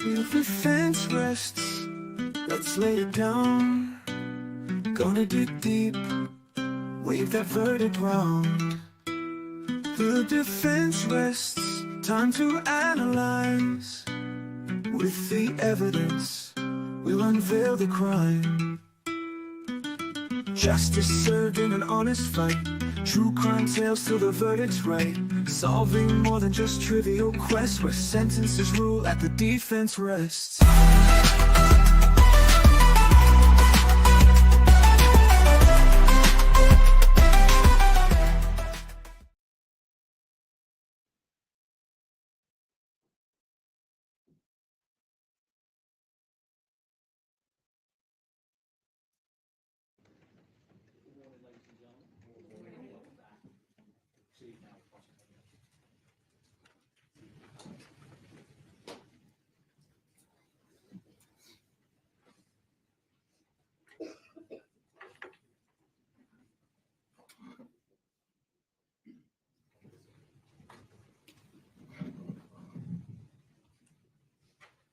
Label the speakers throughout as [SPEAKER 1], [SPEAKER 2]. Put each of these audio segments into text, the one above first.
[SPEAKER 1] If the fence rests, let's lay it down. Gonna dig deep, wave that verdict round. The defense rests, time to analyze. With the evidence, we'll unveil the crime. Justice served in an honest fight. True crime tales till the verdict's right. Solving more than just trivial quests, where sentences rule at the defense rests.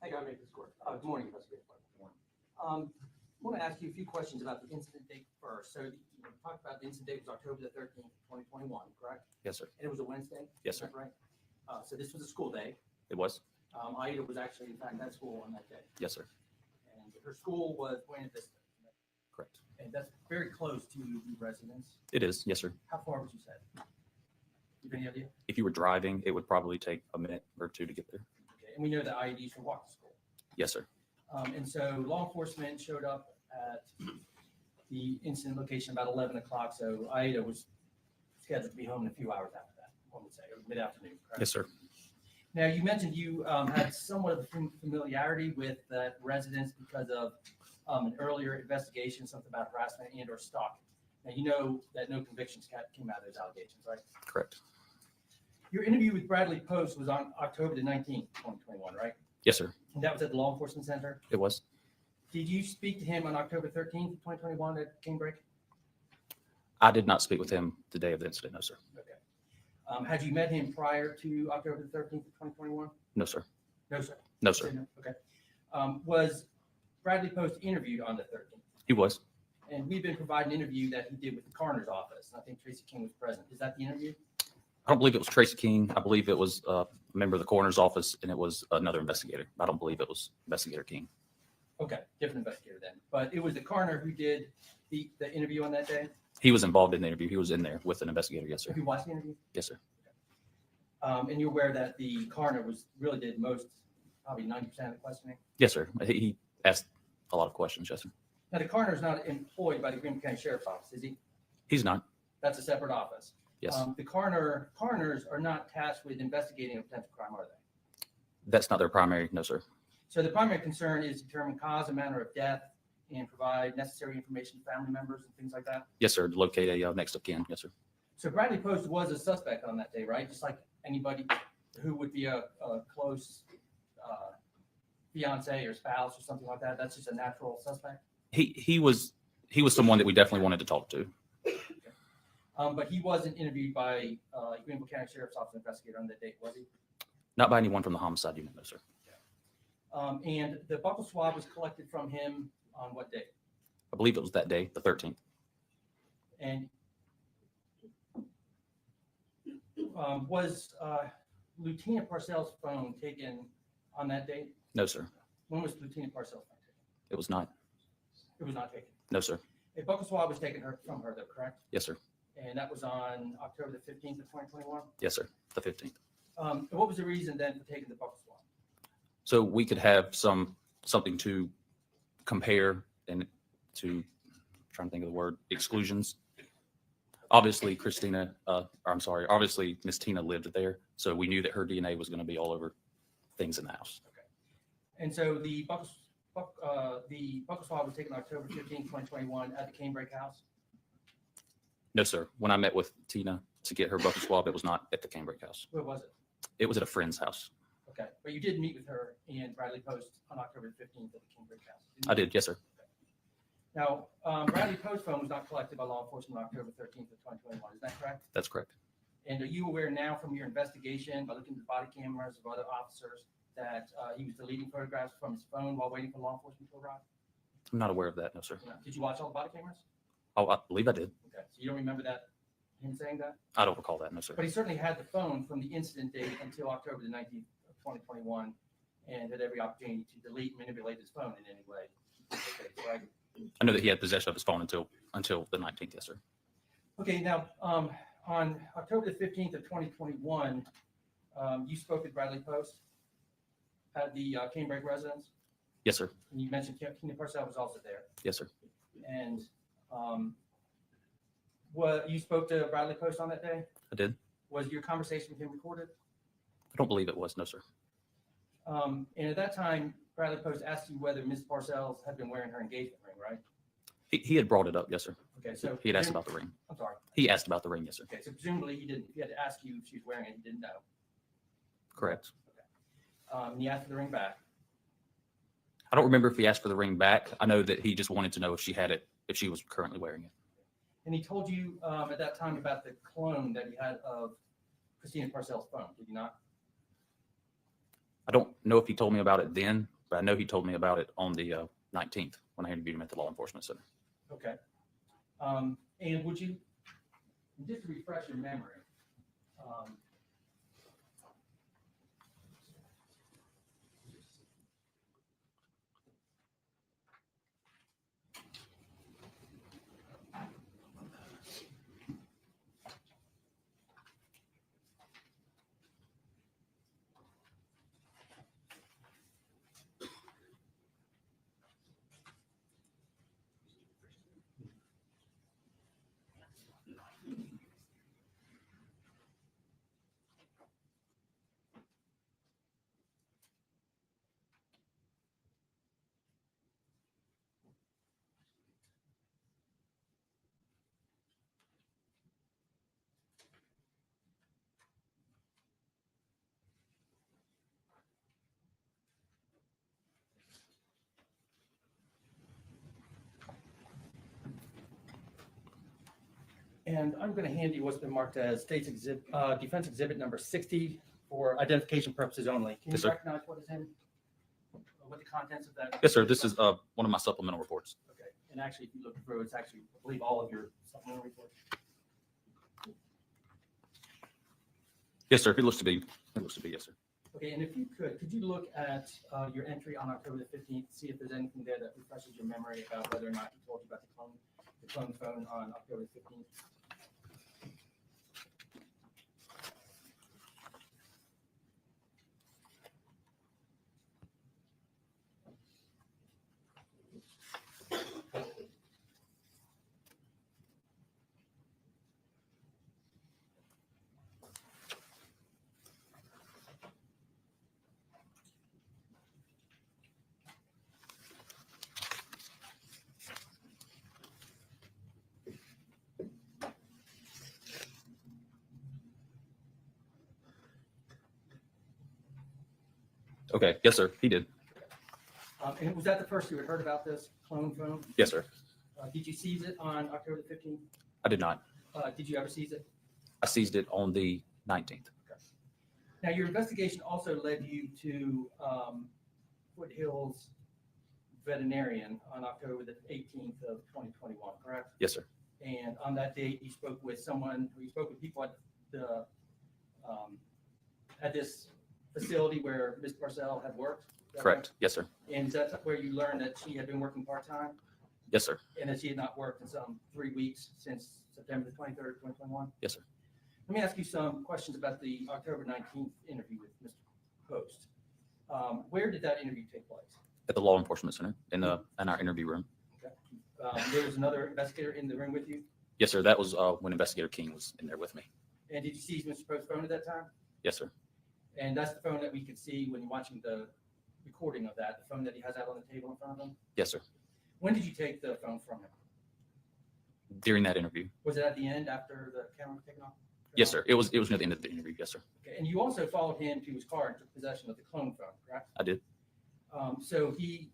[SPEAKER 2] I gotta make this work. Good morning, Prosecutor. I want to ask you a few questions about the incident date first. So you talked about the incident date was October the 13th, 2021, correct?
[SPEAKER 3] Yes, sir.
[SPEAKER 2] And it was a Wednesday?
[SPEAKER 3] Yes,
[SPEAKER 2] Is
[SPEAKER 3] sir.
[SPEAKER 2] that right? So this was a school day.
[SPEAKER 3] It was.
[SPEAKER 2] Aida was actually, in fact, at school on that day.
[SPEAKER 3] Yes, sir.
[SPEAKER 2] And her school was Buena Vista.
[SPEAKER 3] Correct.
[SPEAKER 2] And that's very close to the residence.
[SPEAKER 3] It is. Yes, sir.
[SPEAKER 2] How far would you say? You have any idea?
[SPEAKER 3] If you were driving, it would probably take a minute or two to get there.
[SPEAKER 2] Okay. And we know that Aida used to walk to school.
[SPEAKER 3] Yes, sir.
[SPEAKER 2] And so law enforcement showed up at the incident location about 11 o'clock. So Aida was scheduled to be home in a few hours after that, one would say, or mid-afternoon. Correct?
[SPEAKER 3] Yes, sir.
[SPEAKER 2] Now, you mentioned you had somewhat of a familiarity with that residence because of an earlier investigation, something about harassment and or stalking. Now, you know that no convictions came out of those allegations, right?
[SPEAKER 3] Correct.
[SPEAKER 2] Your interview with Bradley Post was on October the 19th, 2021, right?
[SPEAKER 3] Yes, sir.
[SPEAKER 2] And that was at the law enforcement center.
[SPEAKER 3] It was.
[SPEAKER 2] Did you speak to him on October 13th, 2021 at Canebrake?
[SPEAKER 3] I did not speak with him the day of the incident. No, sir.
[SPEAKER 2] Okay. Had you met him prior to October the 13th, 2021?
[SPEAKER 3] No, sir.
[SPEAKER 2] No, sir.
[SPEAKER 3] No, sir.
[SPEAKER 2] No? Okay. Was Bradley Post interviewed on the 13th?
[SPEAKER 3] He was.
[SPEAKER 2] And we've been providing an interview that he did with the coroner's office. I think Tracy King was present. Is that the interview?
[SPEAKER 3] I don't believe it was Tracy King. I believe it was a member of the coroner's office, and it was another investigator. I don't believe it was Investigator King.
[SPEAKER 2] Okay, different investigator then. But it was the coroner who did the interview on that day?
[SPEAKER 3] He was involved in the interview. He was in there with an investigator. Yes, sir.
[SPEAKER 2] Who watched the interview?
[SPEAKER 3] Yes, sir.
[SPEAKER 2] And you're aware that the coroner really did most, probably 90% of the questioning?
[SPEAKER 3] Yes, sir. He asked a lot of questions. Yes, sir.
[SPEAKER 2] Now, the coroner is not employed by the Greenville County Sheriff's Office, is he?
[SPEAKER 3] He's not.
[SPEAKER 2] That's a separate office.
[SPEAKER 3] Yes.
[SPEAKER 2] The coroners are not tasked with investigating a potential crime, are they?
[SPEAKER 3] That's not their primary. No, sir.
[SPEAKER 2] So the primary concern is determine cause and manner of death and provide necessary information to family members and things like that?
[SPEAKER 3] Yes, sir. To locate a next of kin. Yes, sir.
[SPEAKER 2] So Bradley Post was a suspect on that day, right? Just like anybody who would be a close fiance or spouse or something like that. That's just a natural suspect.
[SPEAKER 3] He was someone that we definitely wanted to talk to.
[SPEAKER 2] But he wasn't interviewed by Greenville County Sheriff's Office investigator on that date, was he?
[SPEAKER 3] Not by anyone from the homicide unit, no, sir.
[SPEAKER 2] And the buccal swab was collected from him on what date?
[SPEAKER 3] I believe it was that day, the 13th.
[SPEAKER 2] And was Lieutenant Parcell's phone taken on that date?
[SPEAKER 3] No, sir.
[SPEAKER 2] When was Lieutenant Parcell's phone taken?
[SPEAKER 3] It was not.
[SPEAKER 2] It was not taken.
[SPEAKER 3] No, sir.
[SPEAKER 2] A buccal swab was taken from her, though, correct?
[SPEAKER 3] Yes, sir.
[SPEAKER 2] And that was on October the 15th of 2021?
[SPEAKER 3] Yes, sir. The 15th.
[SPEAKER 2] What was the reason then for taking the buccal swab?
[SPEAKER 3] So we could have something to compare and to, I'm trying to think of the word, exclusions. Obviously, obviously Miss Tina lived there. So we knew that her DNA was going to be all over things in the house.
[SPEAKER 2] Okay. And so the buccal swab was taken October 15th, 2021 at the Canebrake house?
[SPEAKER 3] No, sir. When I met with Tina to get her buccal swab, it was not at the Canebrake house.
[SPEAKER 2] Where was it?
[SPEAKER 3] It was at a friend's house.
[SPEAKER 2] Okay. But you did meet with her and Bradley Post on October 15th at the Canebrake house?
[SPEAKER 3] I did. Yes, sir.
[SPEAKER 2] Okay. Now, Bradley Post's phone was not collected by law enforcement on October 13th of 2021. Is that correct?
[SPEAKER 3] That's correct.
[SPEAKER 2] And are you aware now from your investigation, by looking at the body cameras of other officers, that he was deleting photographs from his phone while waiting for law enforcement to arrive?
[SPEAKER 3] I'm not aware of that, no, sir.
[SPEAKER 2] No. Did you watch all the body cameras?
[SPEAKER 3] Oh, I believe I did.
[SPEAKER 2] Okay, so you don't remember that, him saying that?
[SPEAKER 3] I don't recall that, no, sir.
[SPEAKER 2] But he certainly had the phone from the incident date until October the 19th of 2021 and had every opportunity to delete and manipulate his phone in any way. Okay, right?
[SPEAKER 3] I know that he had possession of his phone until the 19th, yes, sir.
[SPEAKER 2] Okay, now, on October the 15th of 2021, you spoke with Bradley Post at the Canebrake residence,
[SPEAKER 3] Yes, sir.
[SPEAKER 2] and you mentioned Christina Parcell was also there.
[SPEAKER 3] Yes, sir.
[SPEAKER 2] And what you spoke to Bradley Post on that day?
[SPEAKER 3] I did.
[SPEAKER 2] Was your conversation with him recorded?
[SPEAKER 3] I don't believe it was, no, sir.
[SPEAKER 2] And at that time, Bradley Post asked you whether Ms. Parcell had been wearing her engagement ring, right?
[SPEAKER 3] He had brought it up, yes, sir.
[SPEAKER 2] Okay, so
[SPEAKER 3] He had asked about the ring.
[SPEAKER 2] I'm sorry.
[SPEAKER 3] He asked about the ring, yes, sir.
[SPEAKER 2] Okay, so presumably he didn't. He had to ask you if she was wearing it. He didn't know.
[SPEAKER 3] Correct.
[SPEAKER 2] And he asked for the ring back.
[SPEAKER 3] I don't remember if he asked for the ring back. I know that he just wanted to know if she had it, if she was currently wearing it.
[SPEAKER 2] And he told you at that time about the clone that he had of Christina Parcell's phone. Did he not?
[SPEAKER 3] I don't know if he told me about it then, but I know he told me about it on the 19th when I interviewed him at the Law Enforcement Center.
[SPEAKER 2] Okay. And would you, just to refresh your memory, and I'm going to hand you what's been marked as State's exhibit, Defense Exhibit number 60 for identification purposes only. Can you
[SPEAKER 3] Yes, sir.
[SPEAKER 2] recognize what is in, what the contents of that?
[SPEAKER 3] Yes, sir. This is one of my supplemental reports.
[SPEAKER 2] Okay, and actually, if you look through, it's actually, I believe, all of your supplemental reports.
[SPEAKER 3] Yes, sir. It looks to be, yes, sir.
[SPEAKER 2] Okay, and if you could you look at your entry on October the 15th, see if there's anything there that refreshes your memory about whether or not he told you about the clone phone on October the 15th?
[SPEAKER 3] Okay. Yes, sir. He did.
[SPEAKER 2] And was that the first you had heard about this clone phone?
[SPEAKER 3] Yes, sir.
[SPEAKER 2] Did you seize it on October the 15th?
[SPEAKER 3] I did not.
[SPEAKER 2] Did you ever seize it?
[SPEAKER 3] I seized it on the 19th.
[SPEAKER 2] Now, your investigation also led you to Foothills Veterinarian on October the 18th of 2021, correct?
[SPEAKER 3] Yes, sir.
[SPEAKER 2] And on that date, you spoke with people at the at this facility where Ms. Parcell had worked. Is that
[SPEAKER 3] Correct. Yes, sir.
[SPEAKER 2] right? And is that where you learned that she had been working part-time
[SPEAKER 3] Yes, sir.
[SPEAKER 2] and that she had not worked in some 3 weeks since September the 23rd, 2021?
[SPEAKER 3] Yes, sir.
[SPEAKER 2] Let me ask you some questions about the October 19th interview with Mr. Post. Where did that interview take place?
[SPEAKER 3] At the Law Enforcement Center in our interview room.
[SPEAKER 2] There was another investigator in the room with you?
[SPEAKER 3] Yes, sir. That was when Investigator King was in there with me.
[SPEAKER 2] And did you seize Mr. Post's phone at that time?
[SPEAKER 3] Yes, sir.
[SPEAKER 2] And that's the phone that we could see when you're watching the recording of that, the phone that he has out on the table in front of him?
[SPEAKER 3] Yes, sir.
[SPEAKER 2] When did you take the phone from him?
[SPEAKER 3] During that interview.
[SPEAKER 2] Was it at the end after the camera was taken off?
[SPEAKER 3] Yes, sir. It was near the end of the interview. Yes, sir.
[SPEAKER 2] Okay. And you also followed him to his car and took possession of the clone phone, correct?
[SPEAKER 3] I did.
[SPEAKER 2] So he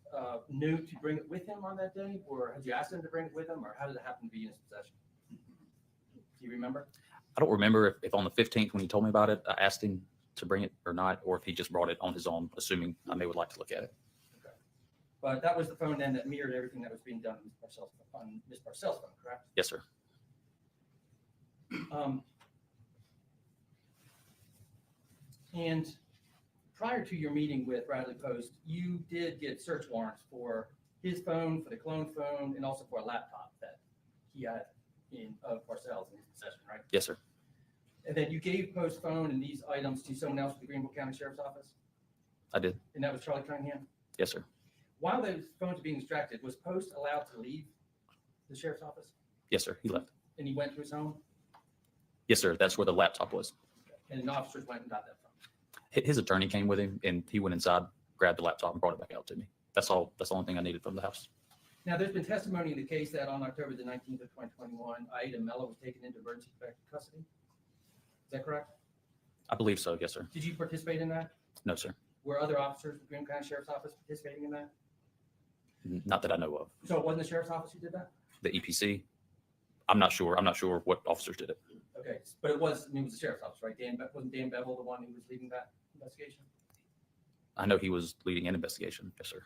[SPEAKER 2] knew to bring it with him on that day, or had you asked him to bring it with him, or how did it happen to be in his possession? Do you remember?
[SPEAKER 3] I don't remember if on the 15th when he told me about it, I asked him to bring it or not, or if he just brought it on his own, assuming I may would like to look at it.
[SPEAKER 2] But that was the phone then that mirrored everything that was being done on Ms. Parcell's phone, correct?
[SPEAKER 3] Yes, sir.
[SPEAKER 2] And prior to your meeting with Bradley Post, you did get search warrants for his phone, for the clone phone, and also for a laptop that he had of Parcell's in his possession, right?
[SPEAKER 3] Yes, sir.
[SPEAKER 2] And then you gave Post phone and these items to someone else at the Greenville County Sheriff's Office,
[SPEAKER 3] I did.
[SPEAKER 2] and that was Charlie Cunningham.
[SPEAKER 3] Yes, sir.
[SPEAKER 2] While those phones were being extracted, was Post allowed to leave the sheriff's office?
[SPEAKER 3] Yes, sir. He left.
[SPEAKER 2] And he went to his home,
[SPEAKER 3] Yes, sir. That's where the laptop was.
[SPEAKER 2] and the officers went and got that phone.
[SPEAKER 3] His attorney came with him, and he went inside, grabbed the laptop, and brought it back out to me. That's all. That's the only thing I needed from the house.
[SPEAKER 2] Now, there's been testimony in the case that on October the 19th of 2021, Hughes and Mello was taken into emergency protective custody. Is that correct?
[SPEAKER 3] I believe so. Yes, sir.
[SPEAKER 2] Did you participate in that?
[SPEAKER 3] No, sir.
[SPEAKER 2] Were other officers of the Greenville County Sheriff's Office participating in that?
[SPEAKER 3] Not that I know of.
[SPEAKER 2] So it wasn't the sheriff's office who did that?
[SPEAKER 3] The EPC. I'm not sure. I'm not sure what officers did it.
[SPEAKER 2] Okay, but it was the sheriff's office, right? Wasn't Dan Bevel the one who was leading that investigation?
[SPEAKER 3] I know he was leading an investigation. Yes, sir.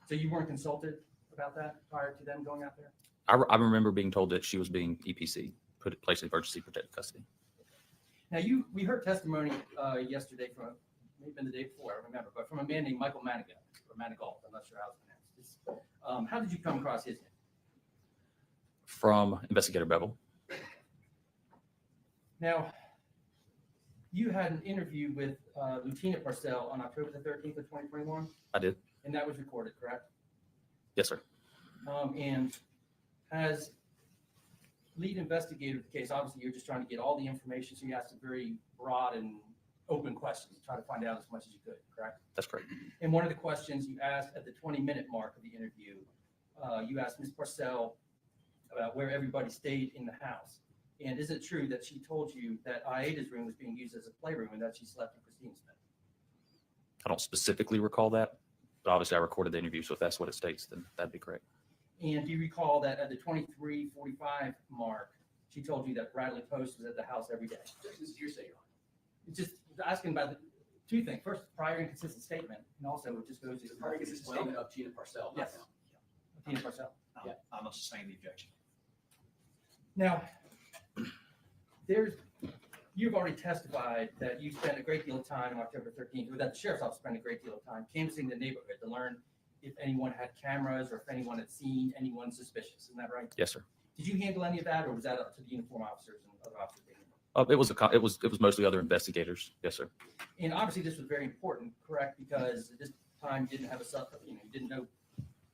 [SPEAKER 2] So you weren't consulted about that prior to them going out there?
[SPEAKER 3] I remember being told that she was being EPC, placed in emergency protective custody.
[SPEAKER 2] Now, we heard testimony yesterday from, maybe been the day before, I don't remember, but from a man named Michael Manigault, or Manigault, I'm not sure how it's pronounced. How did you come across his name?
[SPEAKER 3] From Investigator Bevel.
[SPEAKER 2] Now, you had an interview with Lieutenant Parcell on October the 13th of 2021,
[SPEAKER 3] I did.
[SPEAKER 2] and that was recorded, correct?
[SPEAKER 3] Yes, sir.
[SPEAKER 2] And as lead investigator of the case, obviously you're just trying to get all the information, so you asked some very broad and open questions, try to find out as much as you could, correct?
[SPEAKER 3] That's correct.
[SPEAKER 2] And one of the questions you asked at the 20-minute mark of the interview, you asked Ms. Parcell about where everybody stayed in the house. And is it true that she told you that Aida's room was being used as a playroom and that she slept in Christina's bed?
[SPEAKER 3] I don't specifically recall that, but obviously I recorded the interview, so if that's what it states, then that'd be correct.
[SPEAKER 2] And do you recall that at the 23:45 mark, she told you that Bradley Post was at the house every day?
[SPEAKER 4] This is hearsay, Your Honor.
[SPEAKER 2] It's just asking about the two things. First, prior inconsistent statement, and also it just goes to
[SPEAKER 4] It's a very consistent statement of Tina Parcell. not
[SPEAKER 2] Yes.
[SPEAKER 4] now.
[SPEAKER 2] Tina Parcell.
[SPEAKER 4] Yeah, I'm not sustaining the objection.
[SPEAKER 2] Now, you've already testified that you spent a great deal of time on October 13th, or that the sheriff's office spent a great deal of time canvassing the neighborhood to learn if anyone had cameras or if anyone had seen anyone suspicious. Isn't that right?
[SPEAKER 3] Yes, sir.
[SPEAKER 2] Did you handle any of that, or was that up to the uniformed officers and other officers?
[SPEAKER 3] It was mostly other investigators. Yes, sir.
[SPEAKER 2] And obviously, this was very important, correct? Because at this time, you didn't have you didn't know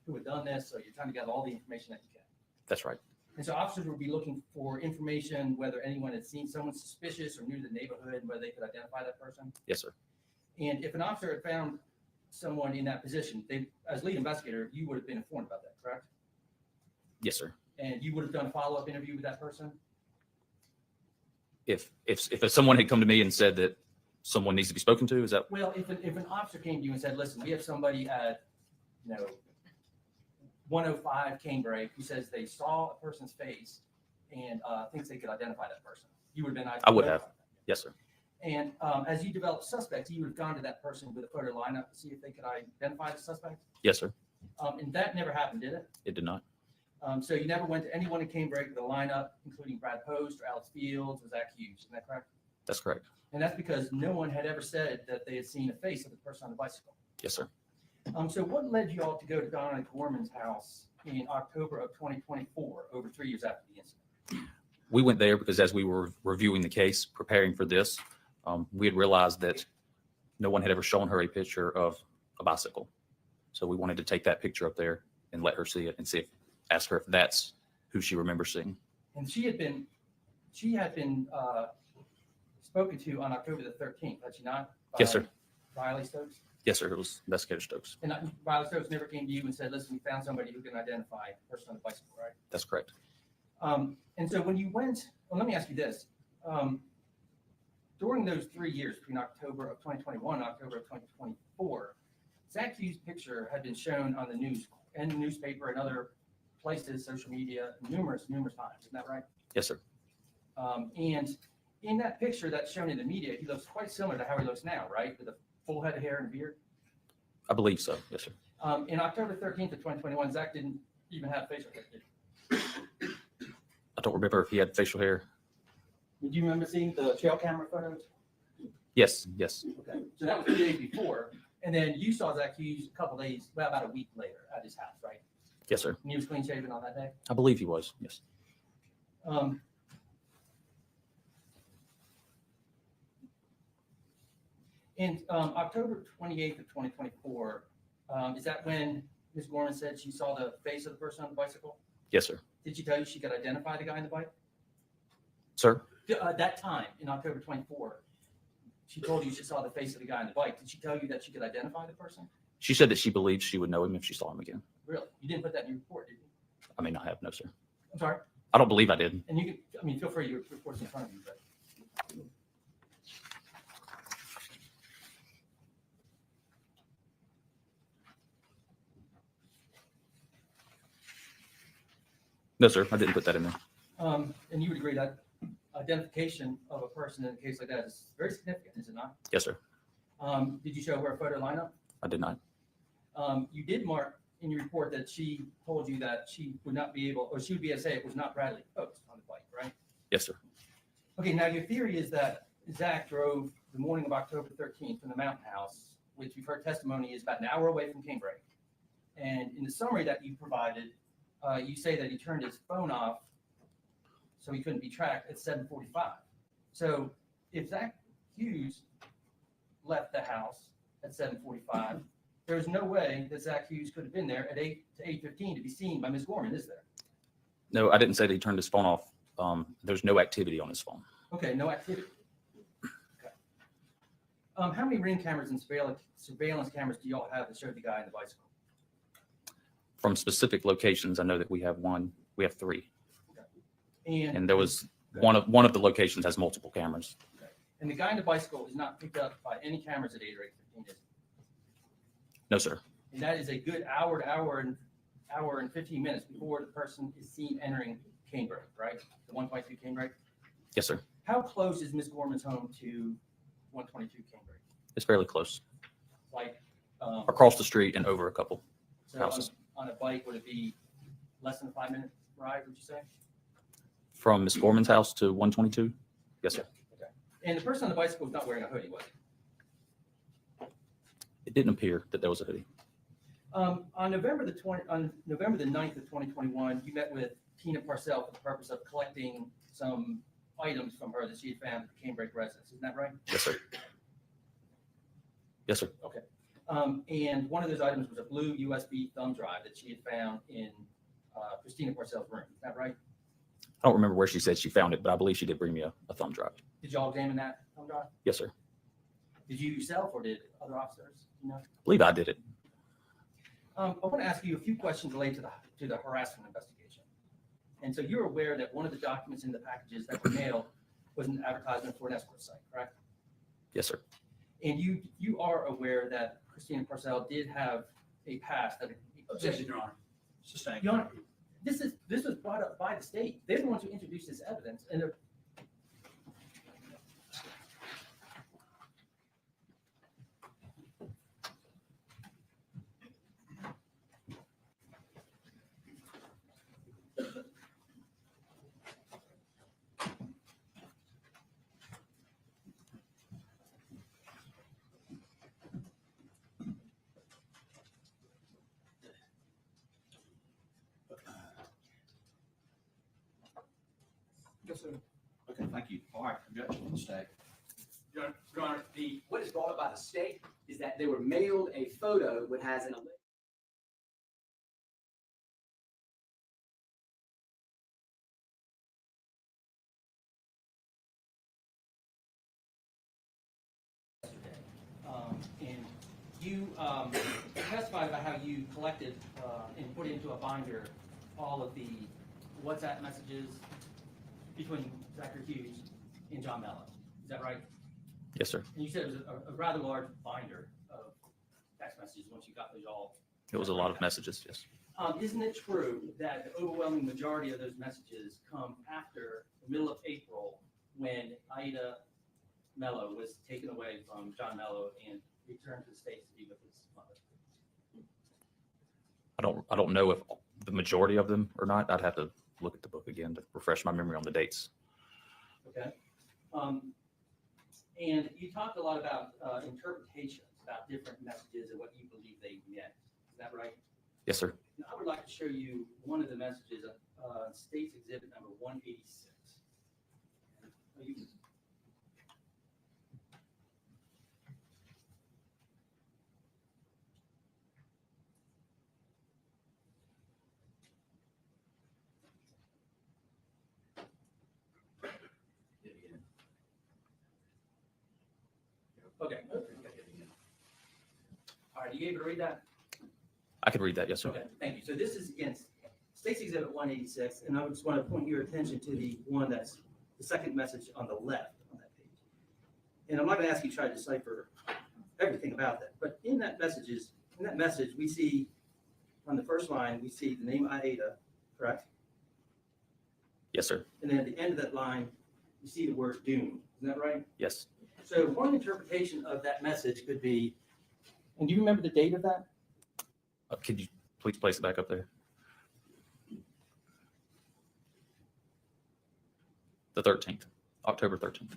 [SPEAKER 2] who had done this, so you're trying to get all the information that you can.
[SPEAKER 3] That's right.
[SPEAKER 2] And so officers would be looking for information, whether anyone had seen someone suspicious or new to the neighborhood, whether they could identify that person.
[SPEAKER 3] Yes, sir.
[SPEAKER 2] And if an officer had found someone in that position, as lead investigator, you would have been informed about that, correct?
[SPEAKER 3] Yes, sir.
[SPEAKER 2] And you would have done a follow-up interview with that person?
[SPEAKER 3] If someone had come to me and said that someone needs to be spoken to, is that?
[SPEAKER 2] Well, if an officer came to you and said, listen, we have somebody at, 105 Canebrake who says they saw a person's face and thinks they could identify that person, you would have been.
[SPEAKER 3] I would have. Yes, sir.
[SPEAKER 2] And as you develop suspects, you would have gone to that person with a photo lineup to see if they could identify the suspect.
[SPEAKER 3] Yes, sir.
[SPEAKER 2] And that never happened, did it?
[SPEAKER 3] It did not.
[SPEAKER 2] So you never went to anyone in Canebrake with a lineup, including Brad Post or Alex Fields or Zach Hughes. Isn't that correct?
[SPEAKER 3] That's correct.
[SPEAKER 2] And that's because no one had ever said that they had seen a face of the person on the bicycle.
[SPEAKER 3] Yes, sir.
[SPEAKER 2] So what led you all to go to Donna Gorman's house in October of 2024, over 3 years after the incident?
[SPEAKER 3] We went there because as we were reviewing the case, preparing for this, we had realized that no one had ever shown her a picture of a bicycle. So we wanted to take that picture up there and let her see it and ask her if that's who she remembers seeing.
[SPEAKER 2] And she had been spoken to on October the 13th, had she not?
[SPEAKER 3] Yes, sir.
[SPEAKER 2] Riley Stokes?
[SPEAKER 3] Yes, sir. It was Investigator Stokes.
[SPEAKER 2] And Riley Stokes never came to you and said, listen, we found somebody who can identify the person on the bicycle, right?
[SPEAKER 3] That's correct.
[SPEAKER 2] And so when you went, well, let me ask you this. During those 3 years, between October of 2021 and October of 2024, Zach Hughes' picture had been shown on the news and the newspaper and other places, social media, numerous times. Isn't that right?
[SPEAKER 3] Yes, sir.
[SPEAKER 2] And in that picture that's shown in the media, he looks quite similar to how he looks now, right? With a full head of hair and a beard.
[SPEAKER 3] I believe so. Yes, sir.
[SPEAKER 2] In October 13th of 2021, Zach didn't even have facial hair, did he?
[SPEAKER 3] I don't remember if he had facial hair.
[SPEAKER 2] Do you remember seeing the trail camera photos?
[SPEAKER 3] Yes, yes.
[SPEAKER 2] Okay, so that was 3 days before. And then you saw Zach Hughes a couple days, well, about a week later at his house, right?
[SPEAKER 3] Yes, sir.
[SPEAKER 2] And he was clean shaven on that day?
[SPEAKER 3] I believe he was. Yes.
[SPEAKER 2] In October 28th of 2024, is that when Ms. Gorman said she saw the face of the person on the bicycle?
[SPEAKER 3] Yes, sir.
[SPEAKER 2] Did she tell you she could identify the guy on the bike?
[SPEAKER 3] Sir?
[SPEAKER 2] That time in October 24, she told you she saw the face of the guy on the bike. Did she tell you that she could identify the person?
[SPEAKER 3] She said that she believed she would know him if she saw him again.
[SPEAKER 2] Really? You didn't put that in your report, did you?
[SPEAKER 3] I mean, I have no, sir.
[SPEAKER 2] I'm sorry?
[SPEAKER 3] I don't believe I did.
[SPEAKER 2] And you can, I mean, feel free, your report's in front of you, but.
[SPEAKER 3] No, sir. I didn't put that in there.
[SPEAKER 2] And you would agree that identification of a person in a case like that is very significant, is it not?
[SPEAKER 3] Yes, sir.
[SPEAKER 2] Did you show her a photo lineup?
[SPEAKER 3] I did not.
[SPEAKER 2] You did mark in your report that she told you that she would not be able, or she would be able to say it was not Bradley Post on the bike, right?
[SPEAKER 3] Yes, sir.
[SPEAKER 2] Okay, now your theory is that Zach drove the morning of October 13th from the Mountain House, which we've heard testimony is about an hour away from Canebrake. And in the summary that you provided, you say that he turned his phone off so he couldn't be tracked at 7:45. So if Zach Hughes left the house at 7:45, there's no way that Zach Hughes could have been there at 8 to 8:15 to be seen by Ms. Gorman, is there?
[SPEAKER 3] No, I didn't say that he turned his phone off. There's no activity on his phone.
[SPEAKER 2] Okay, no activity. Okay. How many ring cameras and surveillance cameras do y'all have that showed the guy on the bicycle?
[SPEAKER 3] From specific locations, I know that we have one. We have three.
[SPEAKER 2] Okay.
[SPEAKER 3] And there was one of the locations has multiple cameras.
[SPEAKER 2] Okay. And the guy on the bicycle is not picked up by any cameras at 8 or 8:15, is it?
[SPEAKER 3] No, sir.
[SPEAKER 2] And that is a good hour to hour and 15 minutes before the person is seen entering Canebrake, right? The 122 Canebrake.
[SPEAKER 3] Yes, sir.
[SPEAKER 2] How close is Ms. Gorman's home to 122 Canebrake?
[SPEAKER 3] It's fairly close.
[SPEAKER 2] Like
[SPEAKER 3] Across the street and over a couple
[SPEAKER 2] so
[SPEAKER 3] houses.
[SPEAKER 2] on a bike, would it be less than a 5-minute ride, would you say?
[SPEAKER 3] From Miss Gorman's house to 122? Yes, sir.
[SPEAKER 2] Okay. And the person on the bicycle was not wearing a hoodie, was he?
[SPEAKER 3] It didn't appear that there was a hoodie.
[SPEAKER 2] On November the 9th of 2021, you met with Christina Parcell for the purpose of collecting some items from her that she had found at the Canebrake residence. Isn't that right?
[SPEAKER 3] Yes, sir. Yes, sir.
[SPEAKER 2] Okay. And one of those items was a blue USB thumb drive that she had found in Christina Parcell's room. Is that right?
[SPEAKER 3] I don't remember where she said she found it, but I believe she did bring me a thumb drive.
[SPEAKER 2] Did y'all examine that thumb drive?
[SPEAKER 3] Yes, sir.
[SPEAKER 2] Did you yourself or did other officers? You know?
[SPEAKER 3] I believe I did it.
[SPEAKER 2] I want to ask you a few questions related to the harassment investigation. And so you're aware that one of the documents in the packages that were mailed was an advertisement for an escort site, correct?
[SPEAKER 3] Yes, sir.
[SPEAKER 2] And you are aware that Christina Parcell did have a past that.
[SPEAKER 4] Objection, Your Honor. Sustained.
[SPEAKER 2] Your Honor, this was brought up by the state. They're the ones who introduced this evidence, and they're. Yes, sir.
[SPEAKER 4] Okay, thank you. All right, objection from the state.
[SPEAKER 5] Your Honor, what is brought up by the state is that they were mailed a photo which has an alleged
[SPEAKER 2] And you testified about how you collected and put into a binder all of the WhatsApp messages between Zachary Hughes and John Mello. Is that right?
[SPEAKER 3] Yes, sir.
[SPEAKER 2] And you said it was a rather large binder of text messages once you got those all.
[SPEAKER 3] It was a lot of messages, yes.
[SPEAKER 2] Isn't it true that the overwhelming majority of those messages come after the middle of April when Ida Mello was taken away from John Mello and returned to the States to be with his mother?
[SPEAKER 3] I don't know if the majority of them or not. I'd have to look at the book again to refresh my memory on the dates.
[SPEAKER 2] Okay. And you talked a lot about interpretations, about different messages and what you believe they meant. Is that right?
[SPEAKER 3] Yes, sir.
[SPEAKER 2] Now, I would like to show you one of the messages, State's Exhibit number 186. Okay. All right, you able to read that?
[SPEAKER 3] I could read that. Yes, sir.
[SPEAKER 2] Okay, thank you. So this is against State's Exhibit 186, and I just want to point your attention to the one that's the second message on the left on that page. And I'm not going to ask you to try to decipher everything about that, but in that message, we see on the first line, we see the name Ida, correct?
[SPEAKER 3] Yes, sir.
[SPEAKER 2] And then at the end of that line, you see the word doom. Isn't that right?
[SPEAKER 3] Yes.
[SPEAKER 2] So one interpretation of that message could be, and do you remember the date of that?
[SPEAKER 3] Could you please place it back up there? The 13th, October 13th.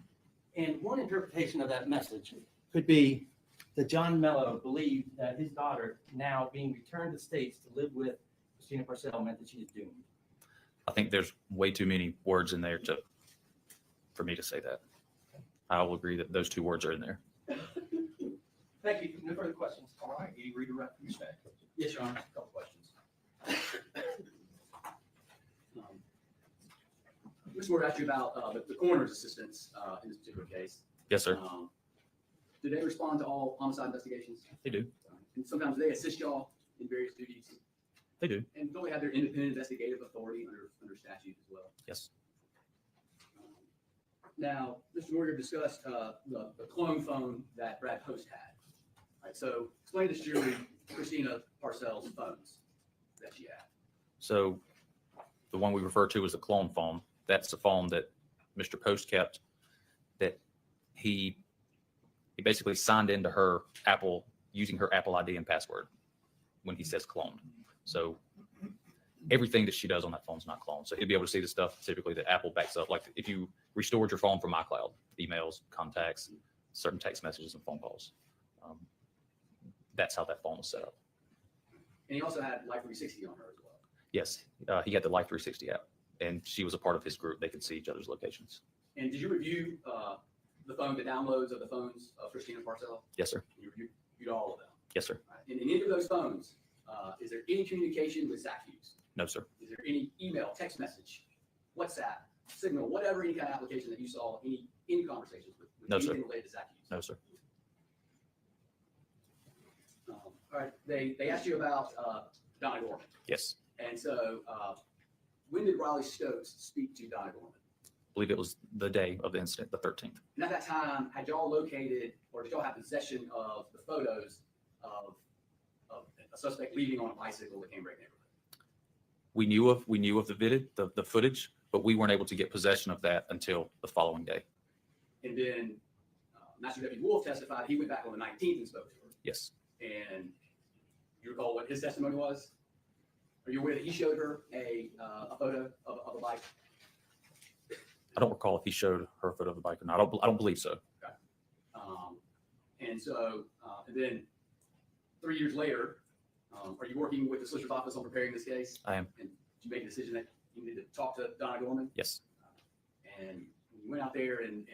[SPEAKER 2] And one interpretation of that message could be that John Mello believed that his daughter, now being returned to the States to live with Christina Parcell, meant that she is doomed.
[SPEAKER 3] I think there's way too many words in there for me to say that. I will agree that those two words are in there.
[SPEAKER 2] Thank you. No further questions.
[SPEAKER 4] All right, any redirect from the state?
[SPEAKER 2] Yes, Your Honor.
[SPEAKER 4] A couple questions.
[SPEAKER 5] Mr. Ward asked you about the coroner's assistants in this particular case.
[SPEAKER 3] Yes, sir.
[SPEAKER 5] Do they respond to all homicide investigations?
[SPEAKER 3] They do.
[SPEAKER 5] And sometimes they assist y'all in various duties.
[SPEAKER 3] They do.
[SPEAKER 5] And don't they have their independent investigative authority under statute as well?
[SPEAKER 3] Yes.
[SPEAKER 5] Now, Mr. Morgan discussed the clone phone that Brad Post had. All right, so explain to this jury Christina Parcell's phones that she had.
[SPEAKER 3] So the one we refer to as a clone phone, that's the phone that Mr. Post kept, that he basically signed into her Apple, using her Apple ID and password when he says cloned. So everything that she does on that phone is not cloned. So he'll be able to see the stuff typically that Apple backs up. Like if you restored your phone from iCloud, emails, contacts, certain text messages and phone calls. That's how that phone was set up.
[SPEAKER 5] And he also had Life 360 on her as well.
[SPEAKER 3] Yes, he had the Life 360 app, and she was a part of his group. They could see each other's locations.
[SPEAKER 5] And did you review the downloads of the phones of Christina Parcell?
[SPEAKER 3] Yes, sir.
[SPEAKER 5] You reviewed all of them.
[SPEAKER 3] Yes, sir.
[SPEAKER 5] Right. And in any of those phones, is there any communication with Zach Hughes?
[SPEAKER 3] No, sir.
[SPEAKER 5] Is there any email, text message, WhatsApp, Signal, whatever, any kind of application that you saw, any conversations with
[SPEAKER 3] No, sir.
[SPEAKER 5] anything related to Zach Hughes?
[SPEAKER 3] No, sir.
[SPEAKER 5] All right, they asked you about Donna Gorman.
[SPEAKER 3] Yes.
[SPEAKER 5] And so when did Riley Stokes speak to Donna Gorman?
[SPEAKER 3] I believe it was the day of the incident, the 13th.
[SPEAKER 5] And at that time, had y'all located or did y'all have possession of the photos of a suspect leaving on a bicycle in the Cambridge neighborhood?
[SPEAKER 3] We knew of the footage, but we weren't able to get possession of that until the following day.
[SPEAKER 5] And then Master Deputy Wolf testified he went back on the 19th and spoke to her.
[SPEAKER 3] Yes.
[SPEAKER 5] And you recall what his testimony was? Are you aware that he showed her a photo of a bike?
[SPEAKER 3] I don't recall if he showed her a photo of the bike or not. I don't believe so.
[SPEAKER 5] Okay. And so, and then 3 years later, are you working with the solicitor's office on preparing this case? I
[SPEAKER 3] am.
[SPEAKER 5] And did you make a decision that you needed to talk to Donna Gorman?
[SPEAKER 3] Yes.
[SPEAKER 5] And you went out there and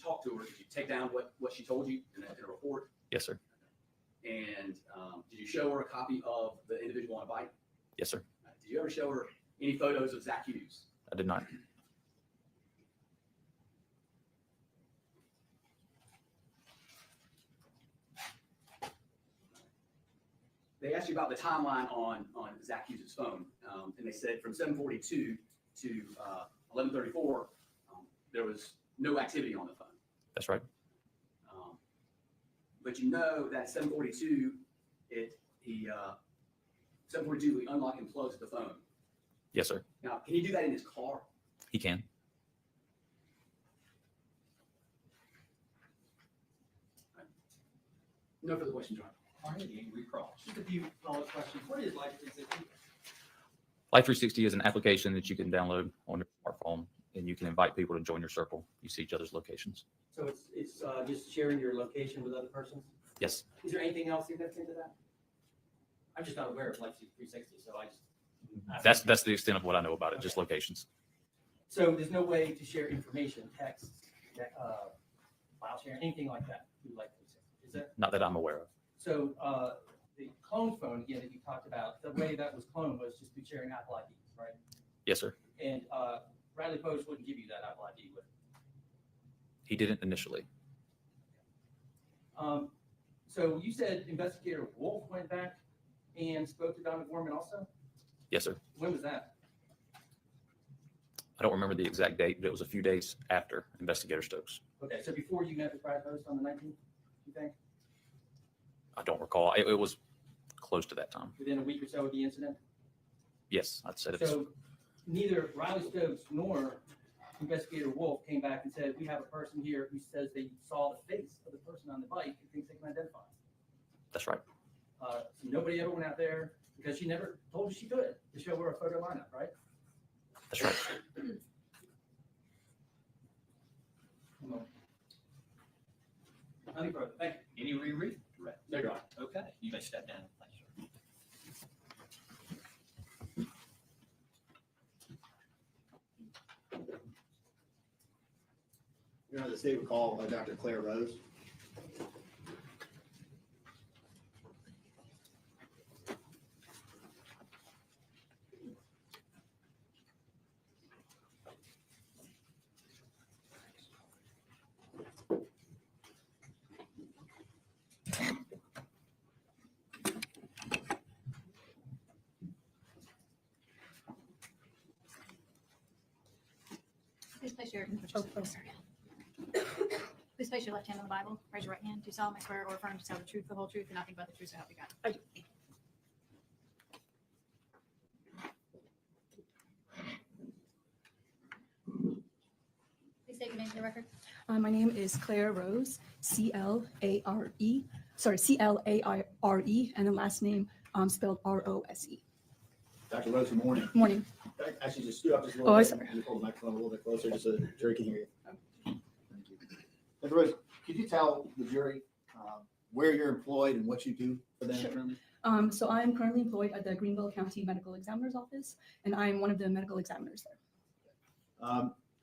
[SPEAKER 5] talked to her. Did you take down what she told you in a report?
[SPEAKER 3] Yes, sir.
[SPEAKER 5] And did you show her a copy of the individual on a bike?
[SPEAKER 3] Yes, sir.
[SPEAKER 5] Did you ever show her any photos of Zach Hughes?
[SPEAKER 3] I did not.
[SPEAKER 5] They asked you about the timeline on Zach Hughes' phone, and they said from 7:42 to 11:34, there was no activity on the phone.
[SPEAKER 3] That's right.
[SPEAKER 5] But you know that 7:42, 7:42 we unlock and close the phone.
[SPEAKER 3] Yes, sir.
[SPEAKER 5] Now, can he do that in his car?
[SPEAKER 3] He can.
[SPEAKER 5] No further questions, Your Honor.
[SPEAKER 4] All right, any recross?
[SPEAKER 2] Just a few follow-up questions. What is Life 360?
[SPEAKER 3] Life 360 is an application that you can download on your smartphone, and you can invite people to join your circle. You see each other's locations.
[SPEAKER 2] So it's just sharing your location with other persons?
[SPEAKER 3] Yes.
[SPEAKER 2] Is there anything else significant to that? I'm just not aware of Life 360, so I just.
[SPEAKER 3] That's the extent of what I know about it, just locations.
[SPEAKER 2] So there's no way to share information, text, file sharing, anything like that through Life 360, is there?
[SPEAKER 3] Not that I'm aware of.
[SPEAKER 2] So the clone phone, again, that you talked about, the way that was cloned was just through sharing Apple ID, right?
[SPEAKER 3] Yes, sir.
[SPEAKER 2] And Bradley Post wouldn't give you that Apple ID, would
[SPEAKER 3] He didn't initially.
[SPEAKER 2] so you said investigator Wolf went back and spoke to Donna Gorman also?
[SPEAKER 3] Yes, sir.
[SPEAKER 2] When was that?
[SPEAKER 3] I don't remember the exact date, but it was a few days after Investigator Stokes.
[SPEAKER 2] Okay, so before you met with Brad Post on the 19th, you think?
[SPEAKER 3] I don't recall. It was close to that time.
[SPEAKER 2] Within a week or so of the incident?
[SPEAKER 3] Yes, I'd said it's
[SPEAKER 2] So neither Riley Stokes nor Investigator Wolf came back and said, we have a person here who says they saw the face of the person on the bike and thinks they can identify him.
[SPEAKER 3] that's right.
[SPEAKER 2] So nobody ever went out there because she never told you she could to show her a photo lineup, right?
[SPEAKER 3] That's right.
[SPEAKER 2] Nothing further. Thank you.
[SPEAKER 4] Any reread? Direct.
[SPEAKER 2] No, Your Honor.
[SPEAKER 4] Okay, you may step down. Thank you, sir.
[SPEAKER 6] Your Honor, the state would call Dr. Claire Rose.
[SPEAKER 7] Please place your Please place your left hand on the Bible. Raise your right hand. Do you solemnly swear or affirm to tell the truth, the whole truth, and nothing but the truth, so help you God? I do. Please state your name for the record.
[SPEAKER 8] My name is Claire Rose, C-L-A-R-E, C-L-A-R-E, and the last name spelled R-O-S-E.
[SPEAKER 6] Dr. Rose, good morning.
[SPEAKER 8] Morning.
[SPEAKER 6] Can I actually just scoot up just a little
[SPEAKER 8] Oh,
[SPEAKER 6] bit?
[SPEAKER 8] sorry.
[SPEAKER 6] You hold the microphone a little bit closer just so the jury can hear you. Thank you. Dr. Rose, could you tell the jury where you're employed and what you do for them
[SPEAKER 8] Sure.
[SPEAKER 6] currently?
[SPEAKER 8] So I'm currently employed at the Greenville County Medical Examiner's Office, and I'm one of the medical examiners there.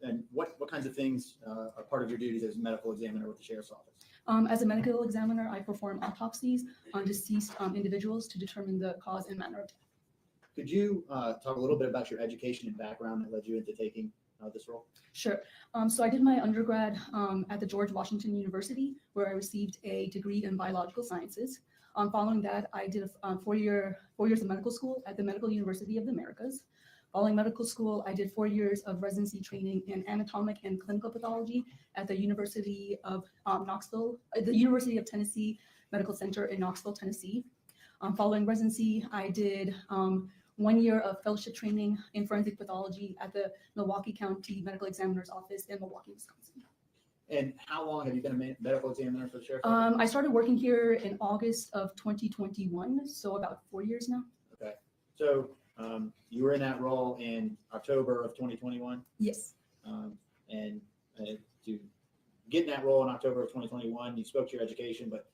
[SPEAKER 6] And what kinds of things are part of your duties as a medical examiner with the sheriff's office?
[SPEAKER 8] As a medical examiner, I perform autopsies on deceased individuals to determine the cause and manner of death.
[SPEAKER 6] Could you talk a little bit about your education and background that led you into taking this role?
[SPEAKER 8] Sure. So I did my undergrad at the George Washington University, where I received a degree in biological sciences. Following that, I did a 4 years of medical school at the Medical University of the Americas. Following medical school, I did 4 years of residency training in anatomic and clinical pathology at the University of Knoxville, the University of Tennessee Medical Center in Knoxville, Tennessee. Following residency, I did 1 year of fellowship training in forensic pathology at the Milwaukee County Medical Examiner's Office in Milwaukee, Wisconsin.
[SPEAKER 6] And how long have you been a medical examiner for the sheriff's office?
[SPEAKER 8] I started working here in August of 2021, so about 4 years now.
[SPEAKER 6] Okay. So you were in that role in October of 2021?
[SPEAKER 8] Yes.
[SPEAKER 6] And to get in that role in October of 2021, you spoke to your education, but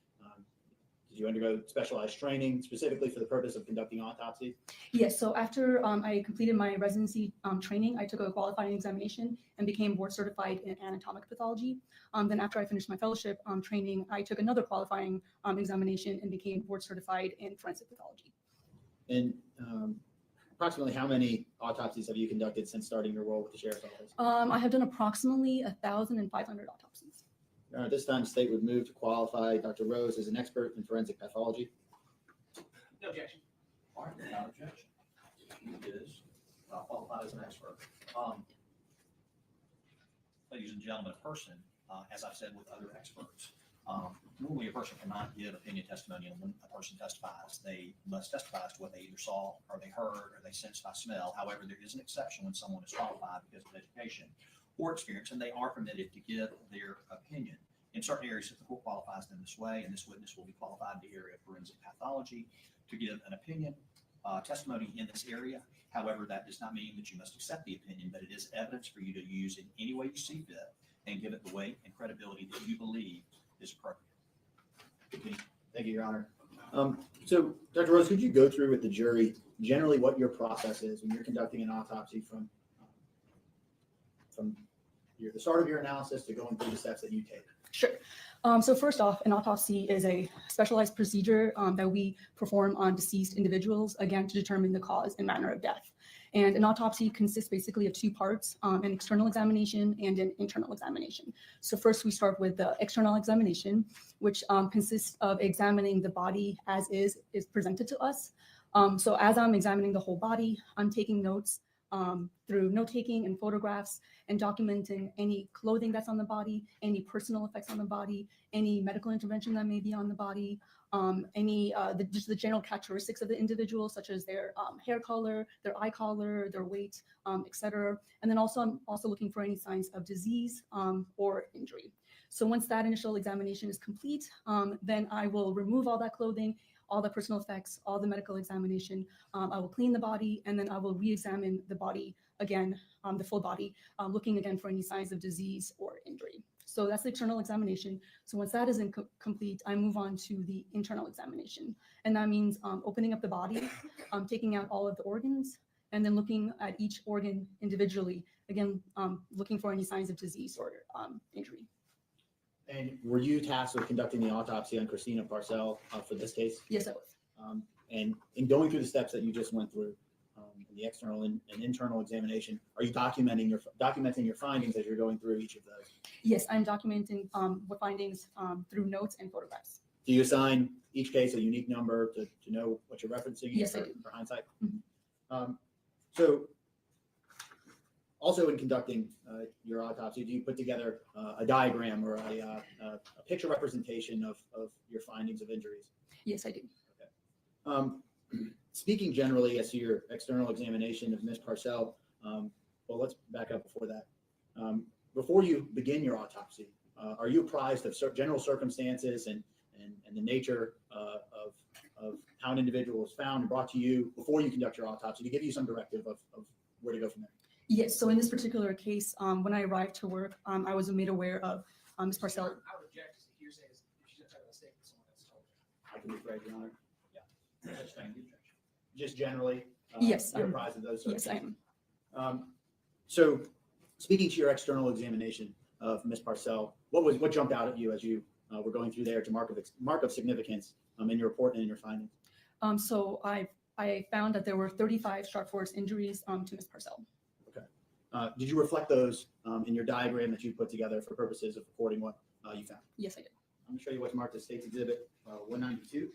[SPEAKER 6] did you undergo specialized training specifically for the purpose of conducting autopsies?
[SPEAKER 8] Yes, so after I completed my residency training, I took a qualifying examination and became board certified in anatomic pathology. Then after I finished my fellowship training, I took another qualifying examination and became board certified in forensic pathology.
[SPEAKER 6] And approximately how many autopsies have you conducted since starting your role with the sheriff's office?
[SPEAKER 8] I have done approximately 1,500 autopsies.
[SPEAKER 6] At this time, the state would move to qualify Dr. Rose as an expert in forensic pathology.
[SPEAKER 2] No objection.
[SPEAKER 4] All right, without objection. He is qualified as an expert. Ladies and gentlemen, a person, as I've said with other experts, normally a person cannot give opinion testimony when a person testifies. They must testify as to what they either saw or they heard or they sensed by smell. However, there is an exception when someone is qualified because of education or experience, and they are permitted to give their opinion. In certain areas, if the court qualifies them this way, and this witness will be qualified in the area of forensic pathology to give an opinion, testimony in this area. However, that does not mean that you must accept the opinion, but it is evidence for you to use in any way you see fit and give it the weight and credibility that you believe is appropriate. Continue.
[SPEAKER 6] Thank you, Your Honor. So, Dr. Rose, could you go through with the jury generally what your process is when you're conducting an autopsy from the start of your analysis to going through the steps that you take?
[SPEAKER 8] Sure. So first off, an autopsy is a specialized procedure that we perform on deceased individuals, again, to determine the cause and manner of death. And an autopsy consists basically of two parts, an external examination and an internal examination. So first we start with the external examination, which consists of examining the body as is presented to us. So as I'm examining the whole body, I'm taking notes through note-taking and photographs and documenting any clothing that's on the body, any personal effects on the body, any medical intervention that may be on the body, just the general characteristics of the individual, such as their hair color, their eye color, their weight, etc. And then also, I'm also looking for any signs of disease or injury. So once that initial examination is complete, then I will remove all that clothing, all the personal effects, all the medical examination. I will clean the body, and then I will re-examine the body again, the full body, looking again for any signs of disease or injury. So that's the external examination. So once that is complete, I move on to the internal examination. And that means opening up the body, taking out all of the organs, and then looking at each organ individually, again, looking for any signs of disease or injury.
[SPEAKER 6] And were you tasked with conducting the autopsy on Christina Parcell for this case?
[SPEAKER 8] Yes, I was.
[SPEAKER 6] And in going through the steps that you just went through, in the external and internal examination, are you documenting your findings as you're going through each of those?
[SPEAKER 8] Yes, I'm documenting what findings through notes and photographs.
[SPEAKER 6] Do you assign each case a unique number to know what you're referencing?
[SPEAKER 8] Yes, I do.
[SPEAKER 6] For hindsight?
[SPEAKER 8] Mhm.
[SPEAKER 6] So also in conducting your autopsy, do you put together a diagram or a picture representation of your findings of injuries?
[SPEAKER 8] Yes, I do.
[SPEAKER 6] Speaking generally as to your external examination of Ms. Parcell, well, let's back up before that. Before you begin your autopsy, are you apprised of general circumstances and the nature of how an individual was found and brought to you before you conduct your autopsy to give you some directive of where to go from there?
[SPEAKER 8] Yes, so in this particular case, when I arrived to work, I was made aware of Ms. Parcell.
[SPEAKER 9] I would object to hearsay if she's not telling a statement to someone else told her.
[SPEAKER 6] I can rephrase, Your Honor.
[SPEAKER 4] Yeah. Sustained objection.
[SPEAKER 6] Just generally,
[SPEAKER 8] Yes,
[SPEAKER 6] you're
[SPEAKER 8] I'm-
[SPEAKER 6] apprised of those
[SPEAKER 8] Yes, I
[SPEAKER 6] circumstances.
[SPEAKER 8] am.
[SPEAKER 6] So speaking to your external examination of Ms. Parcell, what jumped out at you as you were going through there to mark of significance in your report and in your findings?
[SPEAKER 8] So I found that there were 35 sharp force injuries to Ms. Parcell.
[SPEAKER 6] Did you reflect those in your diagram that you put together for purposes of recording what you found?
[SPEAKER 8] Yes, I did.
[SPEAKER 6] I'm going to show you what's marked as State's Exhibit 192.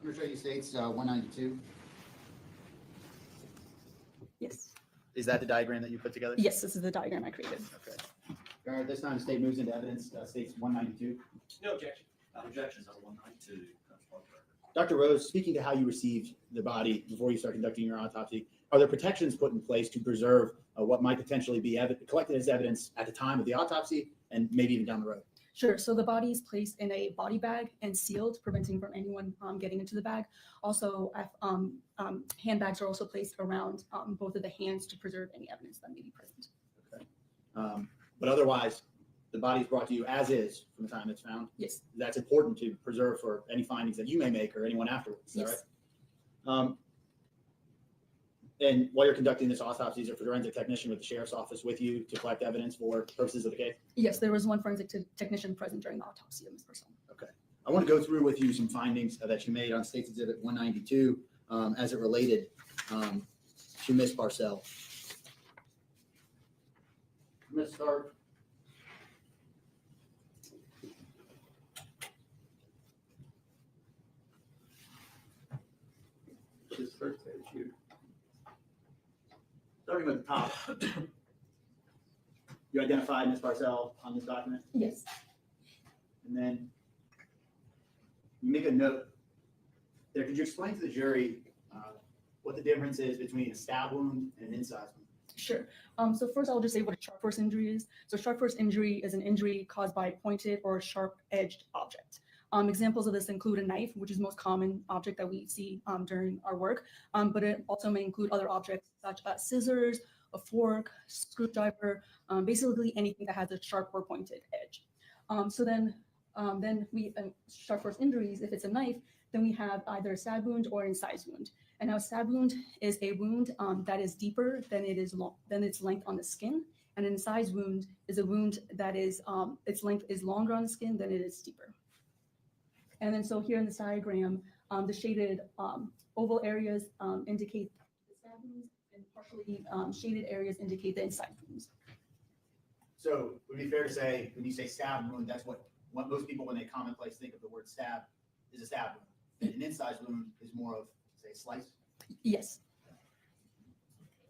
[SPEAKER 6] I'm going to show you State's 192.
[SPEAKER 8] Yes.
[SPEAKER 6] Is that the diagram that you put together?
[SPEAKER 8] Yes, this is the diagram I created.
[SPEAKER 6] Okay. All right, this time the state moves into evidence. State's 192.
[SPEAKER 9] No objection.
[SPEAKER 4] Objections number 192 comes from the record.
[SPEAKER 6] Dr. Rose, speaking to how you received the body before you start conducting your autopsy, are there protections put in place to preserve what might potentially be collected as evidence at the time of the autopsy and maybe even down the road?
[SPEAKER 8] Sure. So the body is placed in a body bag and sealed, preventing from anyone getting into the bag. Also, handbags are also placed around both of the hands to preserve any evidence that may be present.
[SPEAKER 6] Okay. But otherwise, the body is brought to you as is from the time it's found.
[SPEAKER 8] Yes.
[SPEAKER 6] That's important to preserve for any findings that you may make or anyone afterwards. Is that
[SPEAKER 8] Yes.
[SPEAKER 6] right? And while you're conducting this autopsy, is there a forensic technician with the sheriff's office with you to collect evidence for purposes of the case?
[SPEAKER 8] Yes, there was one forensic technician present during the autopsy of Ms. Parcell.
[SPEAKER 6] Okay. I want to go through with you some findings that you made on State's Exhibit 192 as it related to Ms. Parcell. I'm going to start this first page here. Starting with the top. You identified Ms. Parcell on this document,
[SPEAKER 8] Yes.
[SPEAKER 6] and then you make a note there. Could you explain to the jury what the difference is between a stab wound and an incise wound?
[SPEAKER 8] Sure. So first I'll just say what a sharp force injury is. So sharp force injury is an injury caused by a pointed or sharp-edged object. Examples of this include a knife, which is the most common object that we see during our work, but it also may include other objects such as scissors, a fork, screwdriver, basically anything that has a sharp or pointed edge. So then we sharp force injuries, if it's a knife, then we have either a stab wound or an incise wound. And now a stab wound is a wound that is deeper than its length on the skin, and an incise wound is a wound that is its length is longer on the skin than it is deeper. And then so here in this diagram, the shaded oval areas indicate the stab wounds, and partially shaded areas indicate the incise wounds.
[SPEAKER 6] So would it be fair to say, when you say stab wound, that's what most people, when they commonplace think of the word stab, is a stab wound. And an incise wound is more of, say, a slice?
[SPEAKER 8] Yes.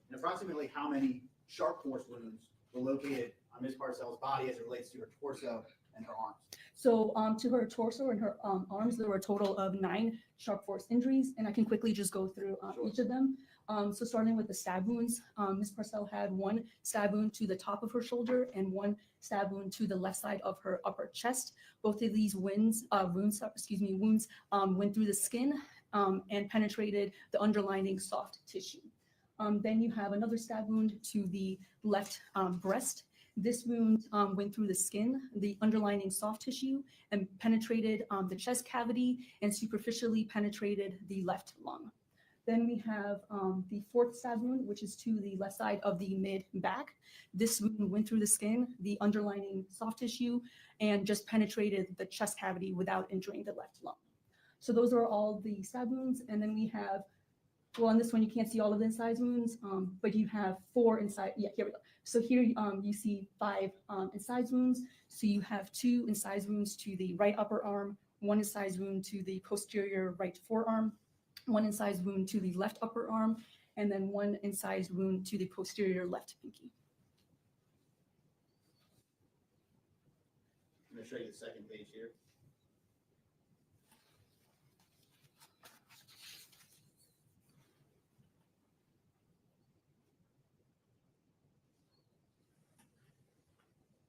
[SPEAKER 6] And approximately how many sharp force wounds were located on Ms. Parcell's body as it relates to her torso and her arms?
[SPEAKER 8] So to her torso and her arms, there were a total of 9 sharp force injuries, and I can quickly just go through
[SPEAKER 6] Sure.
[SPEAKER 8] each of them. So starting with the stab wounds, Ms. Parcell had 1 stab wound to the top of her shoulder and 1 stab wound to the left side of her upper chest. Both of these wounds went through the skin and penetrated the underlining soft tissue. Then you have another stab wound to the left breast. This wound went through the skin, the underlining soft tissue, and penetrated the chest cavity and superficially penetrated the left lung. Then we have the 4th stab wound, which is to the left side of the mid-back. This wound went through the skin, the underlining soft tissue, and just penetrated the chest cavity without injuring the left lung. So those are all the stab wounds. And then we have, well, on this one, you can't see all of the incise wounds, but you have 4 incise, yeah, here we go. So here you see 5 incise wounds. So you have 2 incise wounds to the right upper arm, 1 incise wound to the posterior right forearm, 1 incise wound to the left upper arm, and then 1 incise wound to the posterior left pinky.
[SPEAKER 6] I'm going to show you the second page here.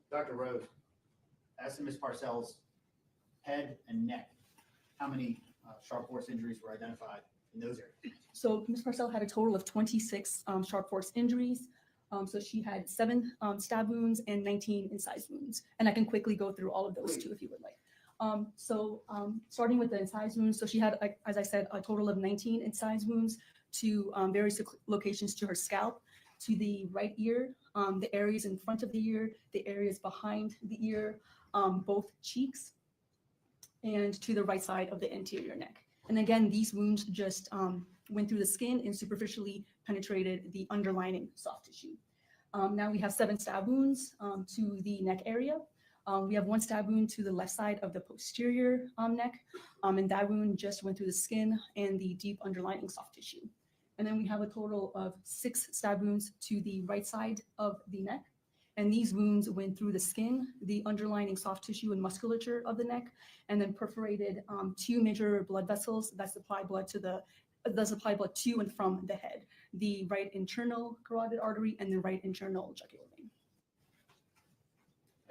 [SPEAKER 6] Dr. Rose, as to Ms. Parcell's head and neck, how many sharp force injuries were identified in those areas?
[SPEAKER 8] So Ms. Parcell had a total of 26 sharp force injuries. So she had 7 stab wounds and 19 incise wounds. And I can quickly go through all of those too, if you would like. Starting with the incise wounds, so she had, as I said, a total of 19 incise wounds to various locations to her scalp, to the right ear, the areas in front of the ear, the areas behind the ear, both cheeks, and to the right side of the anterior neck. And again, these wounds just went through the skin and superficially penetrated the underlining soft tissue. Now we have 7 stab wounds to the neck area. We have 1 stab wound to the left side of the posterior neck, and that wound just went through the skin and the deep underlining soft tissue. And then we have a total of 6 stab wounds to the right side of the neck. And these wounds went through the skin, the underlining soft tissue and musculature of the neck, and then perforated 2 major blood vessels that supply blood to and from the head, the right internal carotid artery and the right internal jugular vein.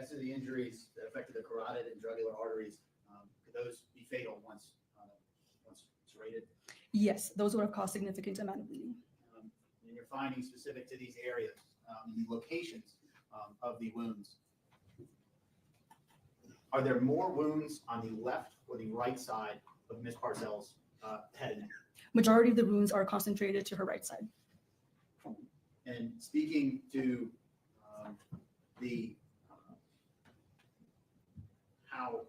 [SPEAKER 6] As to the injuries that affected the carotid and jugular arteries, could those be fatal once serrated?
[SPEAKER 8] Yes, those would have caused significant amount of bleeding.
[SPEAKER 6] And your findings specific to these areas, the locations of the wounds. Are there more wounds on the left or the right side of Ms. Parcell's head and neck?
[SPEAKER 8] Majority of the wounds are concentrated to her right side.
[SPEAKER 6] And speaking to how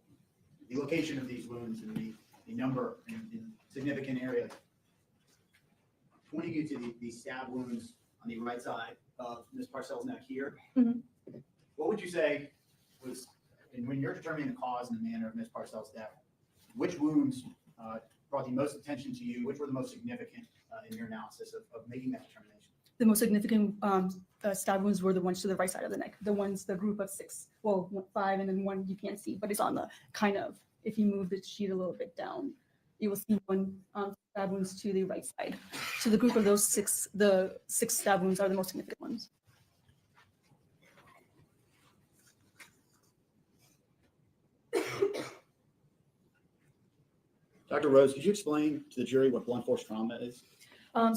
[SPEAKER 6] the location of these wounds and the number in significant areas, pointing you to the stab wounds on the right side of Ms. Parcell's neck here,
[SPEAKER 8] Mhm.
[SPEAKER 6] What would you say was, and when you're determining the cause and the manner of Ms. Parcell's death, which wounds brought the most attention to you? Which were the most significant in your analysis of making that determination?
[SPEAKER 8] The most significant stab wounds were the ones to the right side of the neck, the group of 6, well, 5, and then one you can't see, but it's on the kind of, if you move the sheet a little bit down, you will see one stab wounds to the right side. So the group of those 6, the 6 stab wounds are the most significant ones.
[SPEAKER 6] Dr. Rose, could you explain to the jury what blunt force trauma is?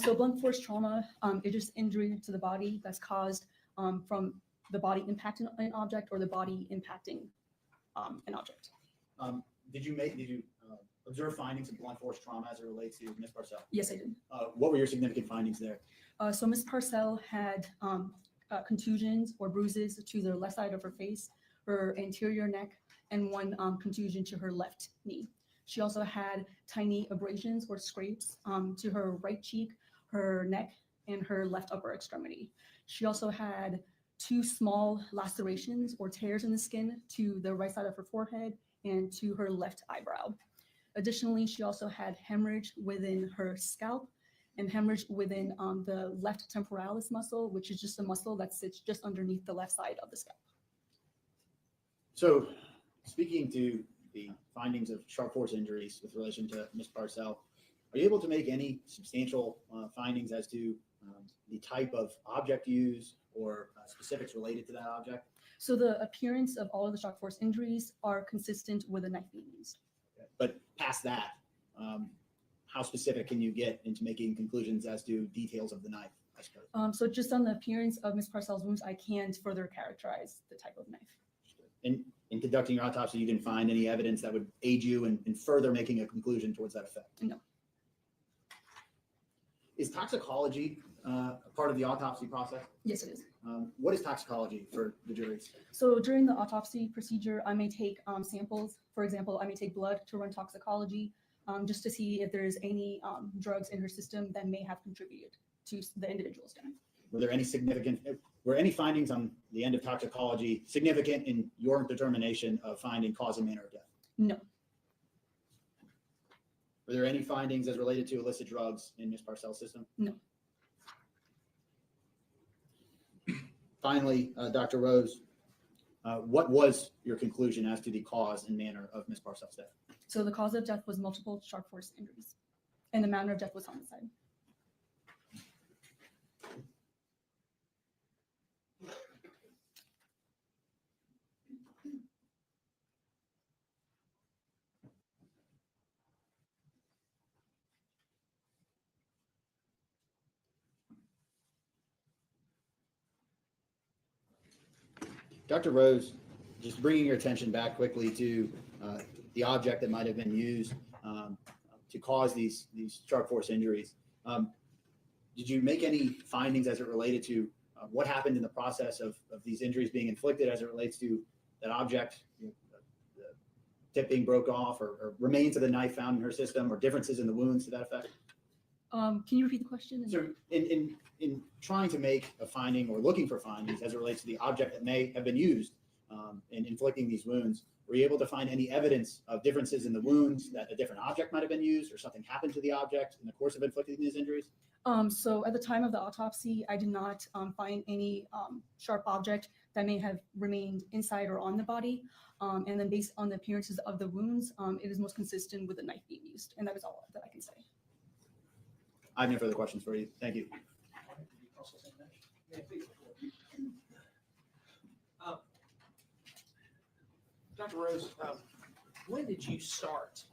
[SPEAKER 8] So blunt force trauma is just injury to the body that's caused from the body impacting an object or the body impacting an object.
[SPEAKER 6] Did you observe findings of blunt force trauma as it relates to Ms. Parcell?
[SPEAKER 8] Yes, I did.
[SPEAKER 6] What were your significant findings there?
[SPEAKER 8] So Ms. Parcell had contusions or bruises to the left side of her face, her anterior neck, and one contusion to her left knee. She also had tiny abrasions or scrapes to her right cheek, her neck, and her left upper extremity. She also had 2 small lacerations or tears in the skin to the right side of her forehead and to her left eyebrow. Additionally, she also had hemorrhage within her scalp and hemorrhage within the left temporalis muscle, which is just a muscle that sits just underneath the left side of the scalp.
[SPEAKER 6] So speaking to the findings of sharp force injuries with relation to Ms. Parcell, are you able to make any substantial findings as to the type of object used or specifics related to that object?
[SPEAKER 8] So the appearance of all of the shock force injuries are consistent with a knife being used.
[SPEAKER 6] But past that, how specific can you get into making conclusions as to details of the knife, I suppose?
[SPEAKER 8] So just on the appearance of Ms. Parcell's wounds, I can't further characterize the type of knife.
[SPEAKER 6] In conducting your autopsy, you didn't find any evidence that would aid you in further making a conclusion towards that effect?
[SPEAKER 8] No.
[SPEAKER 6] Is toxicology a part of the autopsy process?
[SPEAKER 8] Yes, it is.
[SPEAKER 6] What is toxicology for the juries?
[SPEAKER 8] So during the autopsy procedure, I may take samples. For example, I may take blood to run toxicology just to see if there's any drugs in her system that may have contributed to the individual's death.
[SPEAKER 6] Were any findings on the end of toxicology significant in your determination of finding cause and manner of death?
[SPEAKER 8] No.
[SPEAKER 6] Were there any findings as related to illicit drugs in Ms. Parcell's system?
[SPEAKER 8] No.
[SPEAKER 6] Finally, Dr. Rose, what was your conclusion as to the cause and manner of Ms. Parcell's death?
[SPEAKER 8] So the cause of death was multiple sharp force injuries, and the manner of death was homicide.
[SPEAKER 6] Dr. Rose, just bringing your attention back quickly to the object that might have been used to cause these sharp force injuries. Did you make any findings as it related to what happened in the process of these injuries being inflicted as it relates to that object, the tip being broke off or remains of the knife found in her system or differences in the wounds to that effect?
[SPEAKER 8] Can you repeat the question?
[SPEAKER 6] So in trying to make a finding or looking for findings as it relates to the object that may have been used in inflicting these wounds, were you able to find any evidence of differences in the wounds that a different object might have been used or something happened to the object in the course of inflicting these injuries?
[SPEAKER 8] So at the time of the autopsy, I did not find any sharp object that may have remained inside or on the body. And then based on the appearances of the wounds, it is most consistent with the knife being used. And that is all that I can say.
[SPEAKER 6] I have no further questions for you. Thank you.
[SPEAKER 9] Dr. Rose, when did you start?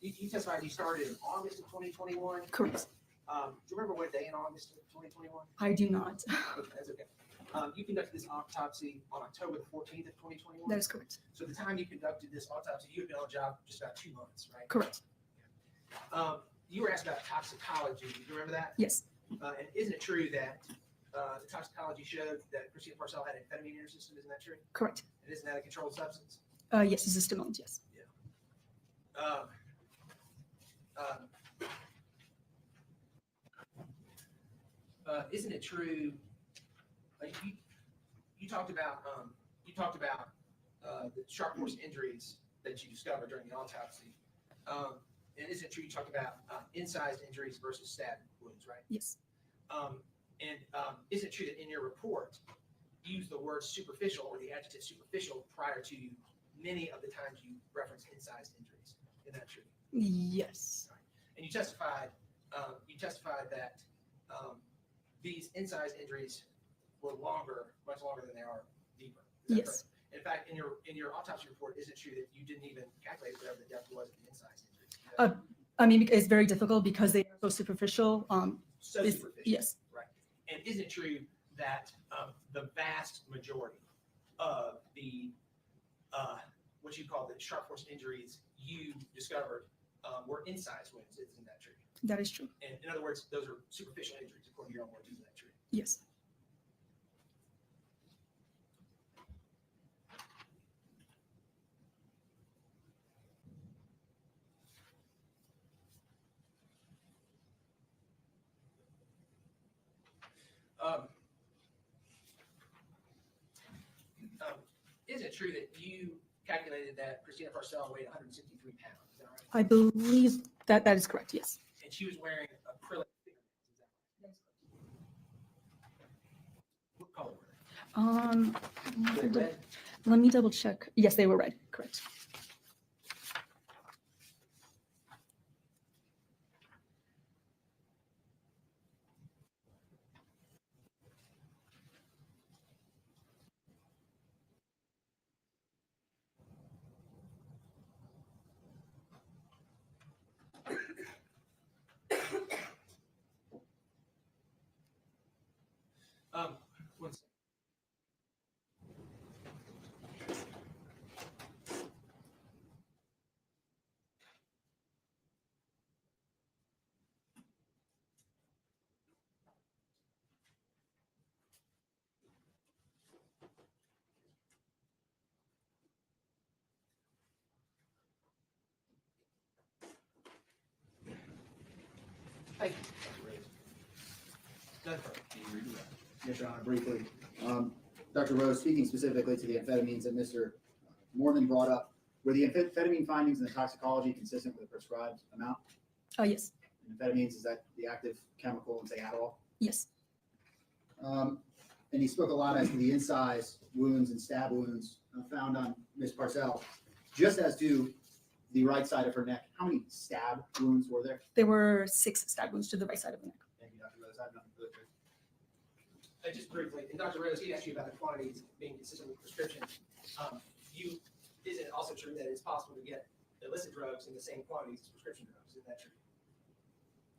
[SPEAKER 9] You testified you started in August of 2021.
[SPEAKER 8] Correct.
[SPEAKER 9] Do you remember what day in August of 2021?
[SPEAKER 8] I do not.
[SPEAKER 9] Okay, that's okay. You conducted this autopsy on October the 14th of 2021.
[SPEAKER 8] That is correct.
[SPEAKER 9] So the time you conducted this autopsy, you had been on the job just about 2 months, right?
[SPEAKER 8] Correct.
[SPEAKER 9] You were asked about toxicology. Do you remember that?
[SPEAKER 8] Yes.
[SPEAKER 9] And isn't it true that the toxicology showed that Christina Parcell had amphetamine in her system? Isn't that true?
[SPEAKER 8] Correct.
[SPEAKER 9] And isn't that a controlled substance?
[SPEAKER 8] Yes, it's a stimulant. Yes.
[SPEAKER 9] Isn't it true? You talked about the sharp force injuries that you discovered during the autopsy. and isn't it true you talked about incised injuries versus stab wounds, right?
[SPEAKER 8] Yes.
[SPEAKER 9] Is it true that in your report, you use the word superficial or the adjective superficial prior to many of the times you reference incised injuries? Is that true?
[SPEAKER 8] Yes.
[SPEAKER 9] And you testified that these incised injuries were longer, much longer than they are deeper. Is that
[SPEAKER 8] Yes.
[SPEAKER 9] correct? In fact, in your autopsy report, is it true that you didn't even calculate whatever the depth was of the incised injuries? Is that true?
[SPEAKER 8] I mean, it's very difficult because they are so superficial.
[SPEAKER 9] So
[SPEAKER 8] it's-
[SPEAKER 9] superficial.
[SPEAKER 8] yes.
[SPEAKER 9] Right. And is it true that the vast majority of the what you call the sharp force injuries you discovered were incised wounds? Isn't that true?
[SPEAKER 8] That is true.
[SPEAKER 9] And in other words, those are superficial injuries according to your own words. Isn't that true?
[SPEAKER 8] Yes.
[SPEAKER 9] Is it true that you calculated that Christina Parcell weighed 163 pounds? Is that right?
[SPEAKER 8] I believe that is correct. Yes.
[SPEAKER 9] And she was wearing acrylic fingernails. Is that right? What color were they? Red.
[SPEAKER 8] let me double check. Yes, they were red. Correct.
[SPEAKER 9] One second. Thank you, Dr. Rose. Dr.
[SPEAKER 6] Yes, Your Honor, briefly. Dr. Rose, speaking specifically to the amphetamines that Mr. Mormon brought up, were the amphetamine findings in the toxicology consistent with the prescribed amount?
[SPEAKER 8] Yes.
[SPEAKER 6] Amphetamines, is that the active chemical in, say, Adderall?
[SPEAKER 8] Yes.
[SPEAKER 6] And he spoke a lot as to the incised wounds and stab wounds found on Ms. Parcell, just as to the right side of her neck. How many stab wounds were there?
[SPEAKER 8] There were 6 stab wounds to the right side of the neck.
[SPEAKER 6] Thank you, Dr. Rose. I have nothing further.
[SPEAKER 9] Just briefly, and Dr. Rose, he asked you about the quantities being consistent with prescription. Is it also true that it's possible to get illicit drugs in the same quantities as prescription drugs? Isn't that true?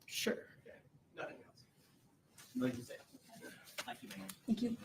[SPEAKER 8] Sure.
[SPEAKER 9] Okay. Nothing else.
[SPEAKER 6] Like you said.
[SPEAKER 4] Thank you, ma'am.
[SPEAKER 8] Thank you.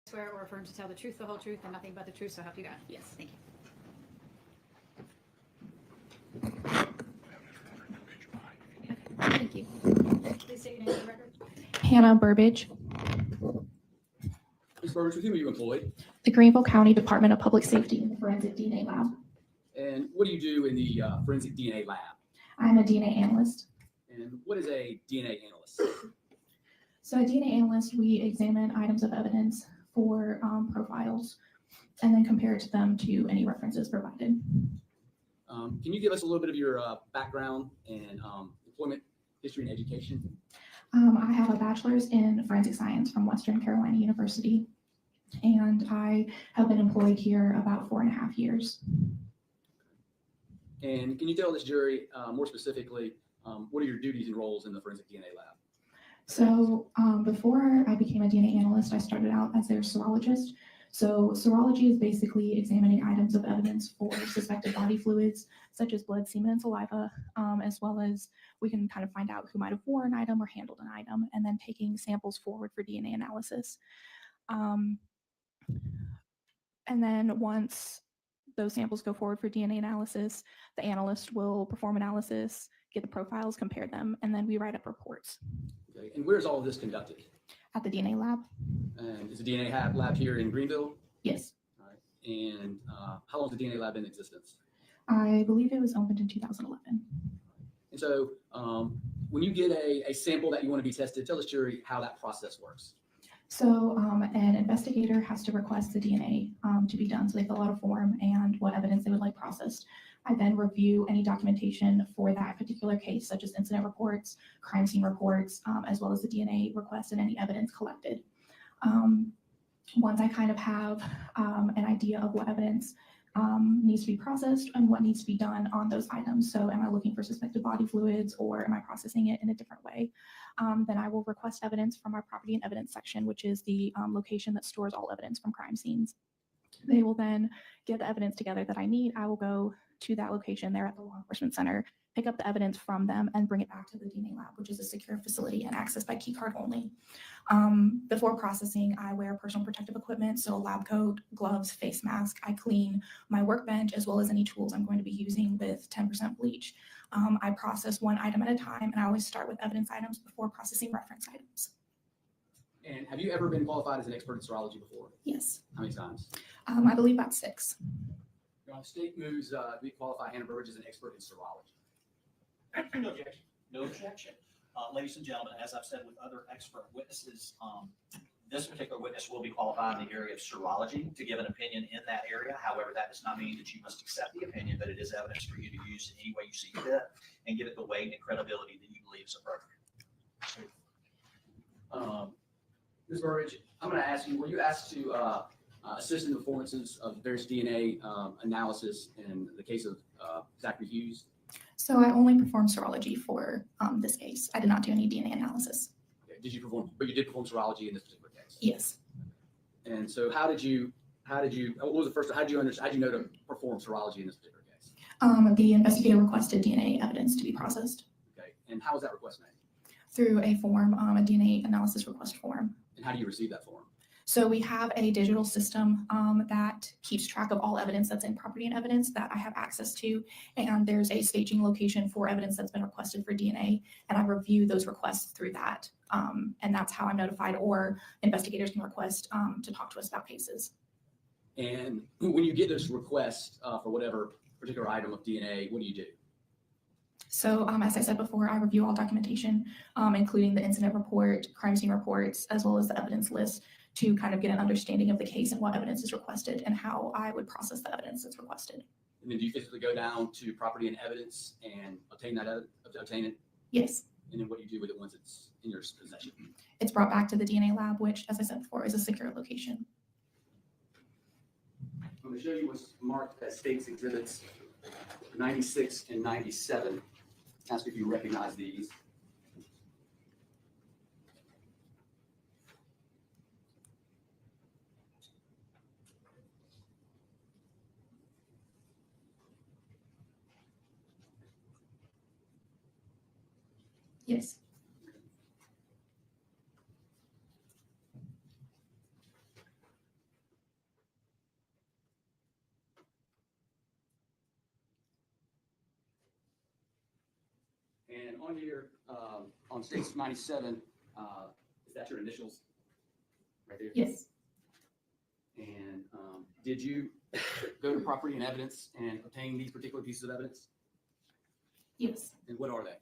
[SPEAKER 7] Swear or affirm to tell the truth, the whole truth, and nothing but the truth, so help you God?
[SPEAKER 8] Yes.
[SPEAKER 7] Thank you.
[SPEAKER 8] Thank you.
[SPEAKER 7] Please state your name for the record.
[SPEAKER 10] Hannah Burbage,
[SPEAKER 5] Ms. Burbage, with whom are you employed?
[SPEAKER 10] the Greenville County Department of Public Safety in the Forensic DNA Lab.
[SPEAKER 5] And what do you do in the forensic DNA lab?
[SPEAKER 10] I'm a DNA analyst.
[SPEAKER 5] And what is a DNA analyst?
[SPEAKER 10] So a DNA analyst, we examine items of evidence for profiles and then compare it to them to any references provided.
[SPEAKER 5] Can you give us a little bit of your background and employment history and education?
[SPEAKER 10] I have a bachelor's in forensic science from Western Carolina University, and I have been employed here about 4.5 years.
[SPEAKER 5] And can you tell this jury more specifically, what are your duties and roles in the forensic DNA lab?
[SPEAKER 10] So before I became a DNA analyst, I started out as their serologist. So serology is basically examining items of evidence for suspected body fluids, such as blood, semen, and saliva, as well as we can kind of find out who might have worn an item or handled an item, and then taking samples forward for DNA analysis. And then once those samples go forward for DNA analysis, the analyst will perform analysis, get the profiles, compare them, and then we write up reports
[SPEAKER 5] Okay. And where's all of this conducted?
[SPEAKER 10] at the DNA lab.
[SPEAKER 5] And is the DNA lab here in Greenville?
[SPEAKER 10] Yes,
[SPEAKER 5] All right. And how long has the DNA lab been in existence?
[SPEAKER 10] I believe it was opened in 2011.
[SPEAKER 5] And so when you get a sample that you want to be tested, tell this jury how that process works.
[SPEAKER 10] So an investigator has to request the DNA to be done. So they fill out a form and what evidence they would like processed. I then review any documentation for that particular case, such as incident reports, crime scene reports, as well as the DNA request and any evidence collected. Once I kind of have an idea of what evidence needs to be processed and what needs to be done on those items. So am I looking for suspected body fluids or am I processing it in a different way? Then I will request evidence from our property and evidence section, which is the location that stores all evidence from crime scenes. They will then get the evidence together that I need. I will go to that location there at the law enforcement center, pick up the evidence from them and bring it back to the DNA lab, which is a secure facility and accessed by key card only. Before processing, I wear personal protective equipment, so a lab coat, gloves, face mask. I clean my workbench as well as any tools I'm going to be using with 10% bleach. I process one item at a time, and I always start with evidence items before processing reference items.
[SPEAKER 5] And have you ever been qualified as an expert in serology before?
[SPEAKER 10] Yes,
[SPEAKER 5] How many times?
[SPEAKER 10] I believe about 6.
[SPEAKER 5] Your state moves to qualify Hannah Burbage as an expert in serology.
[SPEAKER 4] No objection. No objection. Ladies and gentlemen, as I've said with other expert witnesses, this particular witness will be qualified in the area of serology to give an opinion in that area. However, that does not mean that you must accept the opinion, but it is evidence for you to use in any way you see fit and give it the weight and credibility that you believe is appropriate.
[SPEAKER 5] Ms. Burbage, I'm going to ask you, were you asked to assist in the performances of various DNA analysis in the case of Zachary Hughes?
[SPEAKER 10] So I only performed serology for this case. I did not do any DNA analysis.
[SPEAKER 5] Okay. Did you perform, but you did perform serology in this particular case?
[SPEAKER 10] Yes.
[SPEAKER 5] And so what was the first, how did you know to perform serology in this particular case?
[SPEAKER 10] The investigator requested DNA evidence to be processed
[SPEAKER 5] Okay. And how was that request made?
[SPEAKER 10] through a form, a DNA analysis request form.
[SPEAKER 5] And how do you receive that form?
[SPEAKER 10] So we have a digital system that keeps track of all evidence that's in property and evidence that I have access to. And there's a staging location for evidence that's been requested for DNA. And I review those requests through that. And that's how I'm notified, or investigators can request to talk to us about cases.
[SPEAKER 5] And when you get this request for whatever particular item of DNA, what do you do?
[SPEAKER 10] So as I said before, I review all documentation, including the incident report, crime scene reports, as well as the evidence list, to kind of get an understanding of the case and what evidence is requested and how I would process the evidence that's requested.
[SPEAKER 5] And then do you physically go down to property and evidence and obtain it?
[SPEAKER 10] Yes,
[SPEAKER 5] And then what do you do with it once it's in your possession?
[SPEAKER 10] it's brought back to the DNA lab, which, as I said before, is a secure location.
[SPEAKER 5] I'm going to show you what's marked as State's Exhibits 96 and 97. Ask if you recognize these.
[SPEAKER 10] Yes.
[SPEAKER 5] And on here, on stage 97, is that your initials right there?
[SPEAKER 10] Yes.
[SPEAKER 5] And did you go to property and evidence and obtain these particular pieces of evidence?
[SPEAKER 10] Yes.
[SPEAKER 5] And what are they?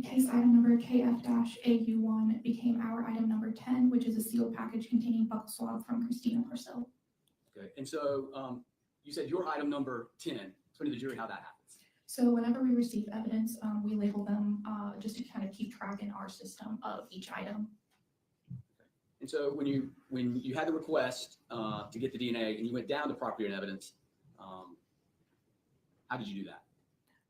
[SPEAKER 10] Case item number KF-AU1 became our item number 10, which is a sealed package containing buccal swab from Christina Parcell.
[SPEAKER 5] Okay, and so you said your item number 10. Explain to the jury how that happens.
[SPEAKER 10] So whenever we receive evidence, we label them just to kind of keep track in our system of each item.
[SPEAKER 5] And so when you had the request to get the DNA and you went down to property and evidence, how did you do that?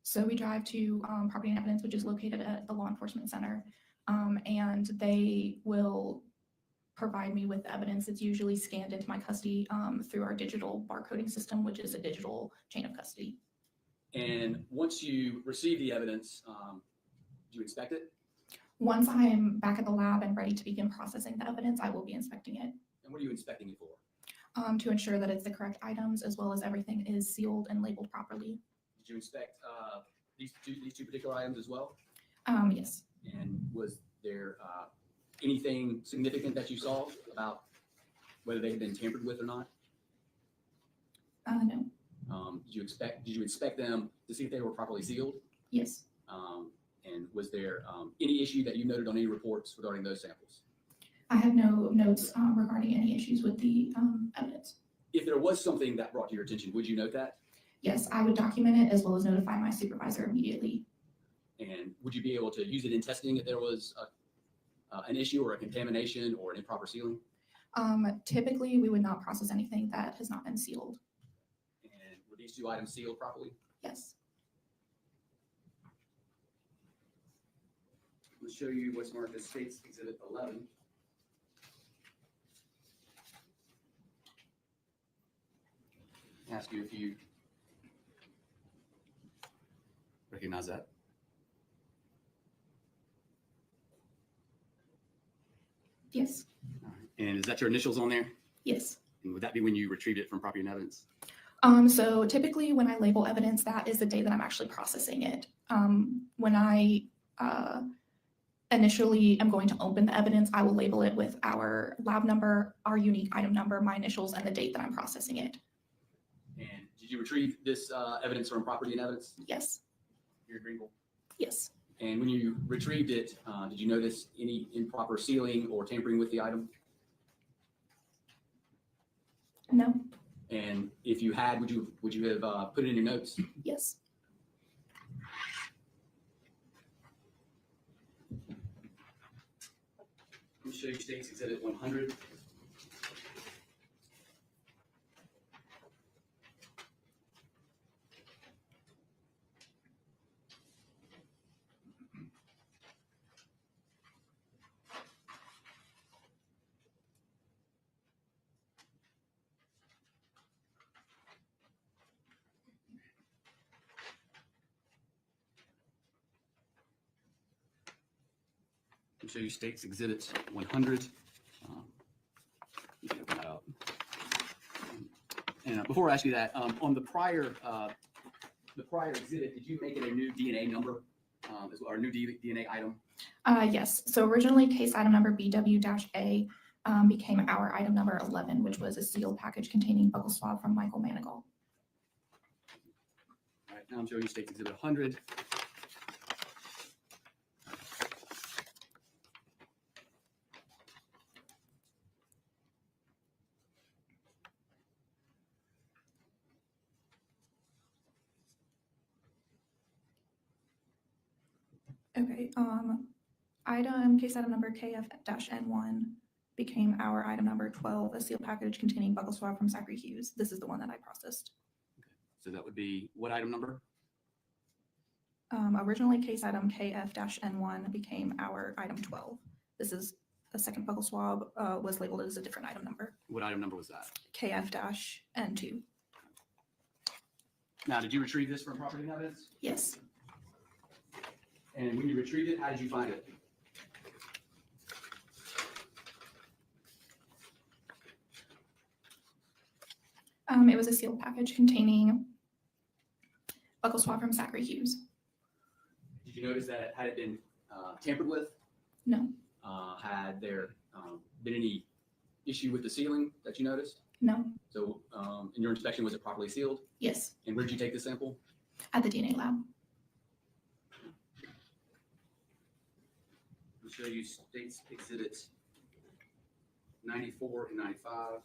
[SPEAKER 10] So we drive to Property and Evidence, which is located at the Law Enforcement Center, and they will provide me with evidence. It's usually scanned into my custody through our digital barcoding system, which is a digital chain of custody.
[SPEAKER 5] And once you receive the evidence, do you inspect it?
[SPEAKER 10] Once I am back at the lab and ready to begin processing the evidence, I will be inspecting it
[SPEAKER 5] And what are you inspecting it for?
[SPEAKER 10] to ensure that it's the correct items as well as everything is sealed and labeled properly.
[SPEAKER 5] Did you inspect these two particular items as well?
[SPEAKER 10] Yes.
[SPEAKER 5] And was there anything significant that you saw about whether they had been tampered with or not?
[SPEAKER 10] No.
[SPEAKER 5] Did you inspect them to see if they were properly sealed?
[SPEAKER 10] Yes.
[SPEAKER 5] And was there any issue that you noted on any reports regarding those samples?
[SPEAKER 10] I have no notes regarding any issues with the evidence.
[SPEAKER 5] If there was something that brought to your attention, would you note that?
[SPEAKER 10] Yes, I would document it as well as notify my supervisor immediately.
[SPEAKER 5] And would you be able to use it in testing if there was an issue or a contamination or an improper sealing?
[SPEAKER 10] Typically, we would not process anything that has not been sealed.
[SPEAKER 5] And were these two items sealed properly?
[SPEAKER 10] Yes.
[SPEAKER 5] Let's show you what's marked as State's Exhibit 11. Ask you if you recognize that.
[SPEAKER 10] Yes.
[SPEAKER 5] All right. And is that your initials on there?
[SPEAKER 10] Yes.
[SPEAKER 5] And would that be when you retrieved it from property and evidence?
[SPEAKER 10] So typically when I label evidence, that is the day that I'm actually processing it. When I initially am going to open the evidence, I will label it with our lab number, our unique item number, my initials, and the date that I'm processing it.
[SPEAKER 5] And did you retrieve this evidence from property and evidence?
[SPEAKER 10] Yes.
[SPEAKER 5] You're agreeable?
[SPEAKER 10] Yes.
[SPEAKER 5] And when you retrieved it, did you notice any improper sealing or tampering with the item?
[SPEAKER 10] No.
[SPEAKER 5] And if you had, would you have put it in your notes?
[SPEAKER 10] Yes.
[SPEAKER 5] Let me show you State's Exhibit 100. I'll show you State's Exhibit 100. You can open that up. And before I ask you that, on the prior exhibit, did you make it a new DNA number or a new DNA item?
[SPEAKER 10] Yes. So originally case item number BW-A became our item number 11, which was a sealed package containing buccal swab from Michael Manigal.
[SPEAKER 5] All right, now I'm showing you State's Exhibit 100.
[SPEAKER 10] Okay, case item number KF-N1 became our item number 12, a sealed package containing buccal swab from Zachary Hughes. This is the one that I processed.
[SPEAKER 5] So that would be what item number?
[SPEAKER 10] Originally, case item KF-N1 became our item 12. This is a second buccal swab, was labeled as a different item number,
[SPEAKER 5] What item number was that?
[SPEAKER 10] KF-N2.
[SPEAKER 5] Now, did you retrieve this from property and evidence?
[SPEAKER 10] Yes.
[SPEAKER 5] And when you retrieved it, how did you find it?
[SPEAKER 10] It was a sealed package containing buccal swab from Zachary Hughes.
[SPEAKER 5] Did you notice that had it been tampered with?
[SPEAKER 10] No.
[SPEAKER 5] Had there been any issue with the sealing that you noticed?
[SPEAKER 10] No.
[SPEAKER 5] So in your inspection, was it properly sealed?
[SPEAKER 10] Yes.
[SPEAKER 5] And where did you take the sample?
[SPEAKER 10] At the DNA lab.
[SPEAKER 5] I'll show you States Exhibits 94 and 95.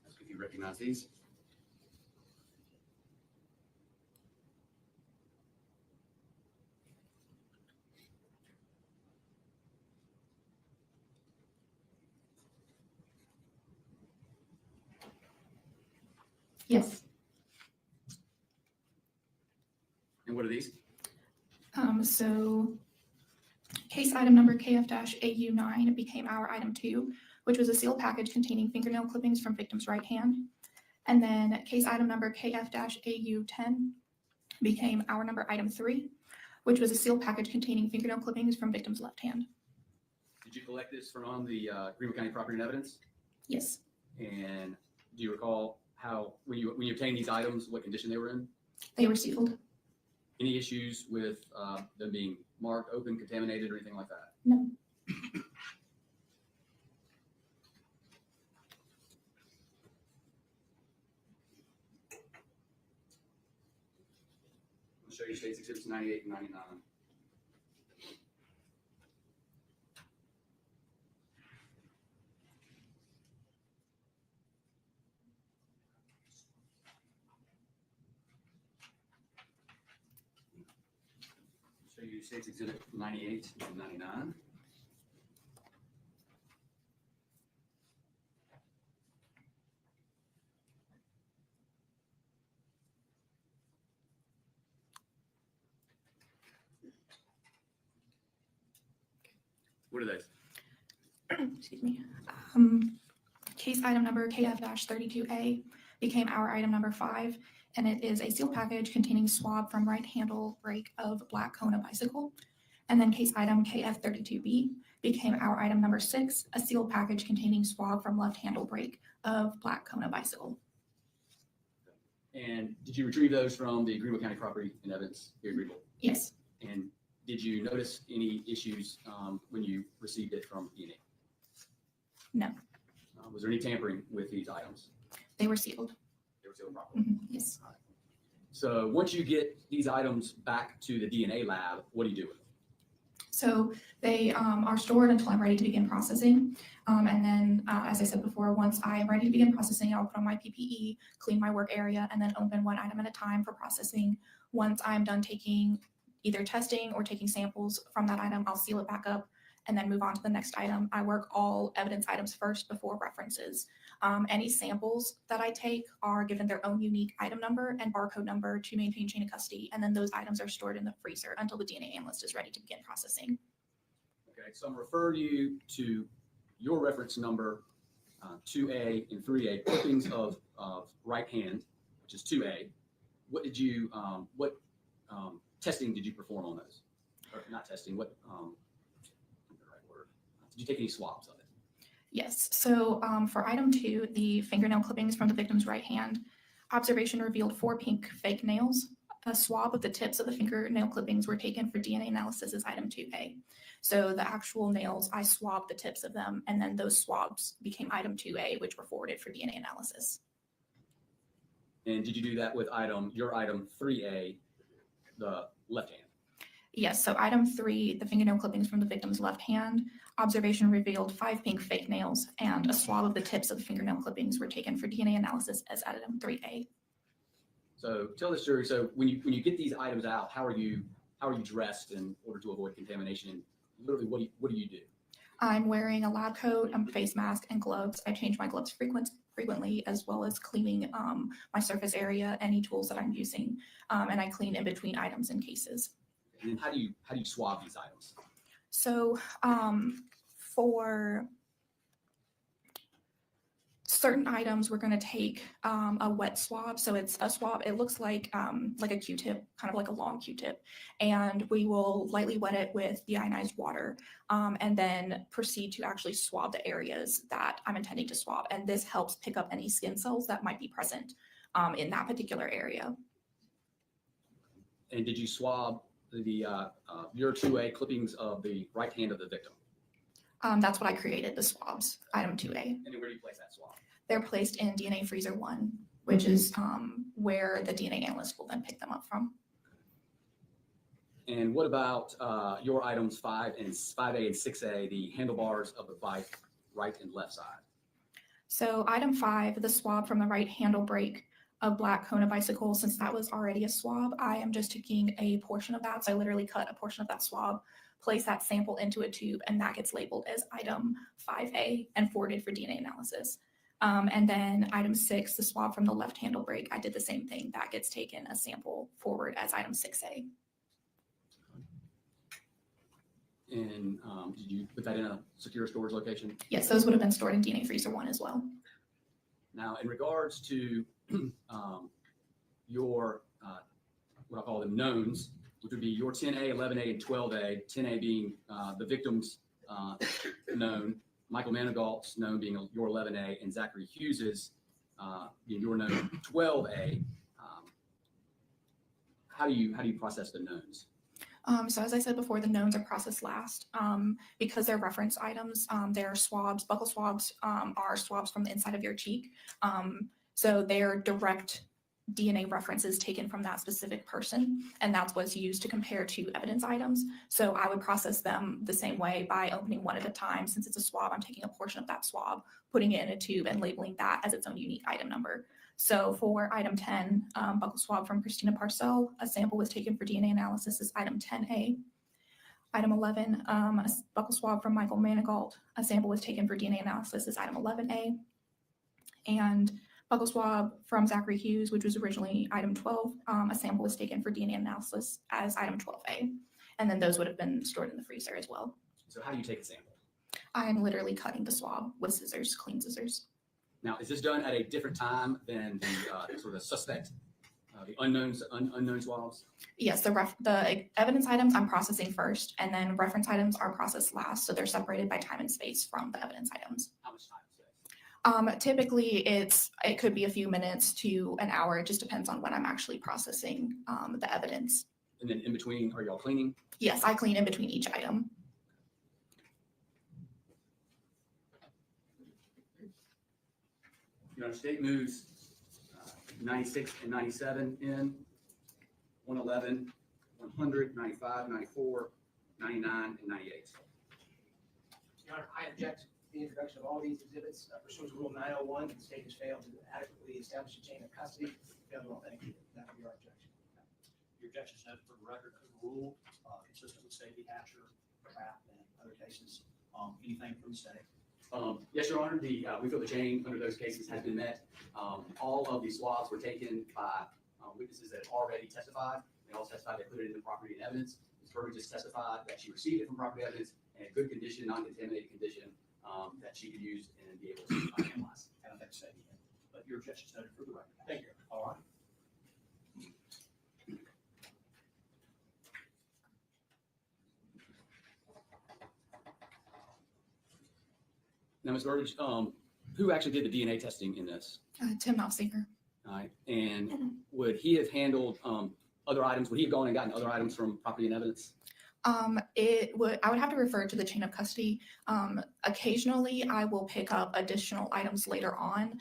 [SPEAKER 5] Ask if you recognize these.
[SPEAKER 10] Yes.
[SPEAKER 5] And what are these?
[SPEAKER 10] So case item number KF-AU9 became our item 2, which was a sealed package containing fingernail clippings from victim's right hand. And then case item number KF-AU10 became our number item 3, which was a sealed package containing fingernail clippings from victim's left hand.
[SPEAKER 5] Did you collect this from the Greenville County Property and Evidence?
[SPEAKER 10] Yes.
[SPEAKER 5] And do you recall how, when you obtained these items, what condition they were in?
[SPEAKER 10] They were sealed.
[SPEAKER 5] Any issues with them being marked, open, contaminated, or anything like that?
[SPEAKER 10] No.
[SPEAKER 5] I'll show you States Exhibits 98 and 99. Show you States Exhibit 98 and 99. What are those?
[SPEAKER 10] Excuse me. Case item number KF-32A became our item number 5, and it is a sealed package containing swab from right handle brake of black Kona bicycle. And then case item KF-32B became our item number 6, a sealed package containing swab from left handle brake of black Kona bicycle.
[SPEAKER 5] And did you retrieve those from the Greenville County Property and Evidence here at Greenville?
[SPEAKER 10] Yes.
[SPEAKER 5] And did you notice any issues when you received it from DNA?
[SPEAKER 10] No.
[SPEAKER 5] Was there any tampering with these items?
[SPEAKER 10] They were sealed.
[SPEAKER 5] They were sealed properly.
[SPEAKER 10] Yes.
[SPEAKER 5] So once you get these items back to the DNA lab, what do you do with them?
[SPEAKER 10] So they are stored until I'm ready to begin processing. And then, as I said before, once I am ready to begin processing, I'll put on my PPE, clean my work area, and then open one item at a time for processing. Once I'm done taking either testing or taking samples from that item, I'll seal it back up and then move on to the next item. I work all evidence items first before references. Any samples that I take are given their own unique item number and barcode number to maintain chain of custody, and then those items are stored in the freezer until the DNA analyst is ready to begin processing.
[SPEAKER 5] Okay, so I'm referring you to your reference number 2A and 3A, clippings of right hand, which is 2A. What did you, testing did you perform on those? Or not testing, what, the right word. Did you take any swabs of it?
[SPEAKER 10] Yes, so for item 2, the fingernail clippings from the victim's right hand, observation revealed 4 pink fake nails. A swab of the tips of the fingernail clippings were taken for DNA analysis as item 2A. So the actual nails, I swabbed the tips of them, and then those swabs became item 2A, which were forwarded for DNA analysis.
[SPEAKER 5] And did you do that with your item 3A, the left hand?
[SPEAKER 10] Yes, so item 3, the fingernail clippings from the victim's left hand, observation revealed 5 pink fake nails, and a swab of the tips of the fingernail clippings were taken for DNA analysis as item 3A.
[SPEAKER 5] So tell the jury, so when you get these items out, how are you dressed in order to avoid contamination? And literally, what do you do?
[SPEAKER 10] I'm wearing a lab coat, a face mask, and gloves. I change my gloves frequently, as well as cleaning my surface area, any tools that I'm using, and I clean in between items and cases.
[SPEAKER 5] And then how do you swab these items?
[SPEAKER 10] certain items, we're going to take a wet swab. So it's a swab. It looks like a Q-tip, kind of like a long Q-tip. And we will lightly wet it with deionized water and then proceed to actually swab the areas that I'm intending to swab. And this helps pick up any skin cells that might be present in that particular area.
[SPEAKER 5] And did you swab the your 2A clippings of the right hand of the victim?
[SPEAKER 10] That's what I created, the swabs, item 2A.
[SPEAKER 5] And then where do you place that swab?
[SPEAKER 10] They're placed in DNA freezer 1, which is where the DNA analyst will then pick them up from.
[SPEAKER 5] And what about your items 5A and 6A, the handlebars of the bike, right and left side?
[SPEAKER 10] So item 5, the swab from the right handle brake of black Kona bicycle, since that was already a swab, I am just taking a portion of that. So I literally cut a portion of that swab, place that sample into a tube, and that gets labeled as item 5A and forwarded for DNA analysis. And then item 6, the swab from the left handle brake, I did the same thing. That gets taken a sample forward as item 6A.
[SPEAKER 5] And did you put that in a secure storage location?
[SPEAKER 10] Yes, those would have been stored in DNA freezer 1 as well.
[SPEAKER 5] Now, in regards to your, what I call them knowns, which would be your 10A, 11A, and 12A, 10A being the victim's known, Michael Manigault's known being your 11A, and Zachary Hughes's being your known 12A. How do you process the knowns?
[SPEAKER 10] So as I said before, the knowns are processed last because they're reference items. They're swabs. Buccal swabs are swabs from the inside of your cheek. So they're direct DNA references taken from that specific person, and that's what's used to compare to evidence items. So I would process them the same way by opening one at a time. Since it's a swab, I'm taking a portion of that swab, putting it in a tube, and labeling that as its own unique item number. So for item 10, buccal swab from Christina Parcell, a sample was taken for DNA analysis as item 10A. Item 11, a buccal swab from Michael Manigault, a sample was taken for DNA analysis as item 11A. And buccal swab from Zachary Hughes, which was originally item 12, a sample was taken for DNA analysis as item 12A. And then those would have been stored in the freezer as well.
[SPEAKER 5] So how do you take a sample?
[SPEAKER 10] I am literally cutting the swab with scissors, clean scissors.
[SPEAKER 5] Now, is this done at a different time than the sort of suspect, the unknown swabs?
[SPEAKER 10] Yes, the evidence items I'm processing first, and then reference items are processed last. So they're separated by time and space from the evidence items.
[SPEAKER 5] How much time and space?
[SPEAKER 10] Typically, it could be a few minutes to an hour. It just depends on when I'm actually processing the evidence.
[SPEAKER 5] And then in between, are y'all cleaning?
[SPEAKER 10] Yes, I clean in between each item.
[SPEAKER 5] United States moves 96 and 97 in, 111, 100, 95, 94, 99, and 98.
[SPEAKER 9] Your Honor, I object to the introduction of all these exhibits pursuant to Rule 901. The state has failed to adequately establish a chain of custody. Failed to authenticate. That would be our objection.
[SPEAKER 4] Your objection is noted for the record, overruled, consistent with safety, Hatcher, Kraft, and other cases. Anything from the state?
[SPEAKER 5] Yes, Your Honor, we feel the chain under those cases has been met. All of the swabs were taken by witnesses that had already testified. They all testified they put it in the property and evidence. Ms. Burge just testified that she received it from property evidence in a good condition, non-contaminated condition, that she could use and be able to analyze.
[SPEAKER 4] I don't think so, but your objection is noted for the record.
[SPEAKER 9] Thank you.
[SPEAKER 4] All right.
[SPEAKER 5] Now, Ms. Burge, who actually did the DNA testing in this?
[SPEAKER 10] Tim Malsinger.
[SPEAKER 5] All right, and would he have handled other items? Would he have gone and gotten other items from property and evidence?
[SPEAKER 10] I would have to refer to the chain of custody. Occasionally I will pick up additional items later on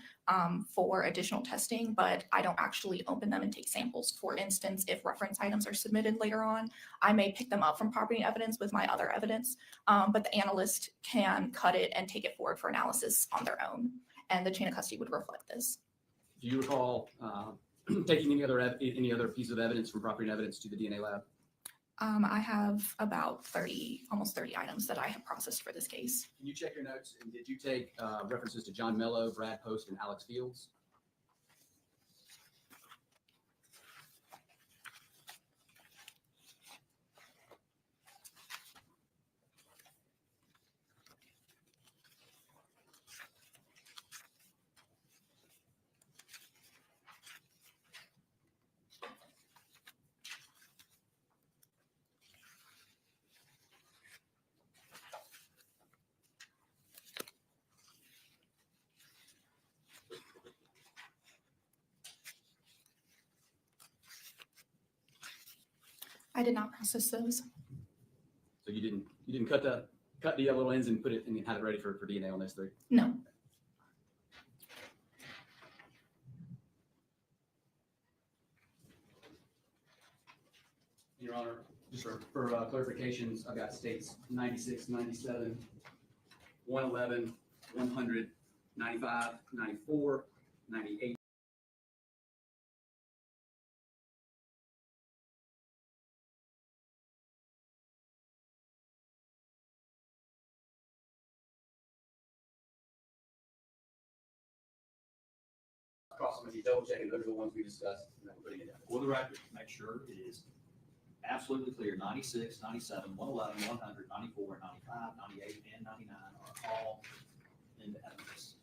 [SPEAKER 10] for additional testing, but I don't actually open them and take samples. For instance, if reference items are submitted later on, I may pick them up from property and evidence with my other evidence, but the analyst can cut it and take it forward for analysis on their own, and the chain of custody would reflect this.
[SPEAKER 5] Do you recall taking any other piece of evidence from property and evidence to the DNA lab?
[SPEAKER 10] I have about almost 30 items that I have processed for this case.
[SPEAKER 5] Can you check your notes? And did you take references to John Mello, Brad Post, and Alex Fields?
[SPEAKER 10] I did not process those.
[SPEAKER 5] So you didn't cut the little ends and put it and have it ready for DNA on those three?
[SPEAKER 10] No.
[SPEAKER 5] Your Honor, just for clarifications, I've got states 96, 97, 111, 100, 95, 94, 98. Cross them, if you double check, and those are the ones we discussed. And then we're putting it down.
[SPEAKER 4] For the record, make sure it is absolutely clear, 96, 97, 111, 100, 94, 95, 98, and 99 are all in the evidence.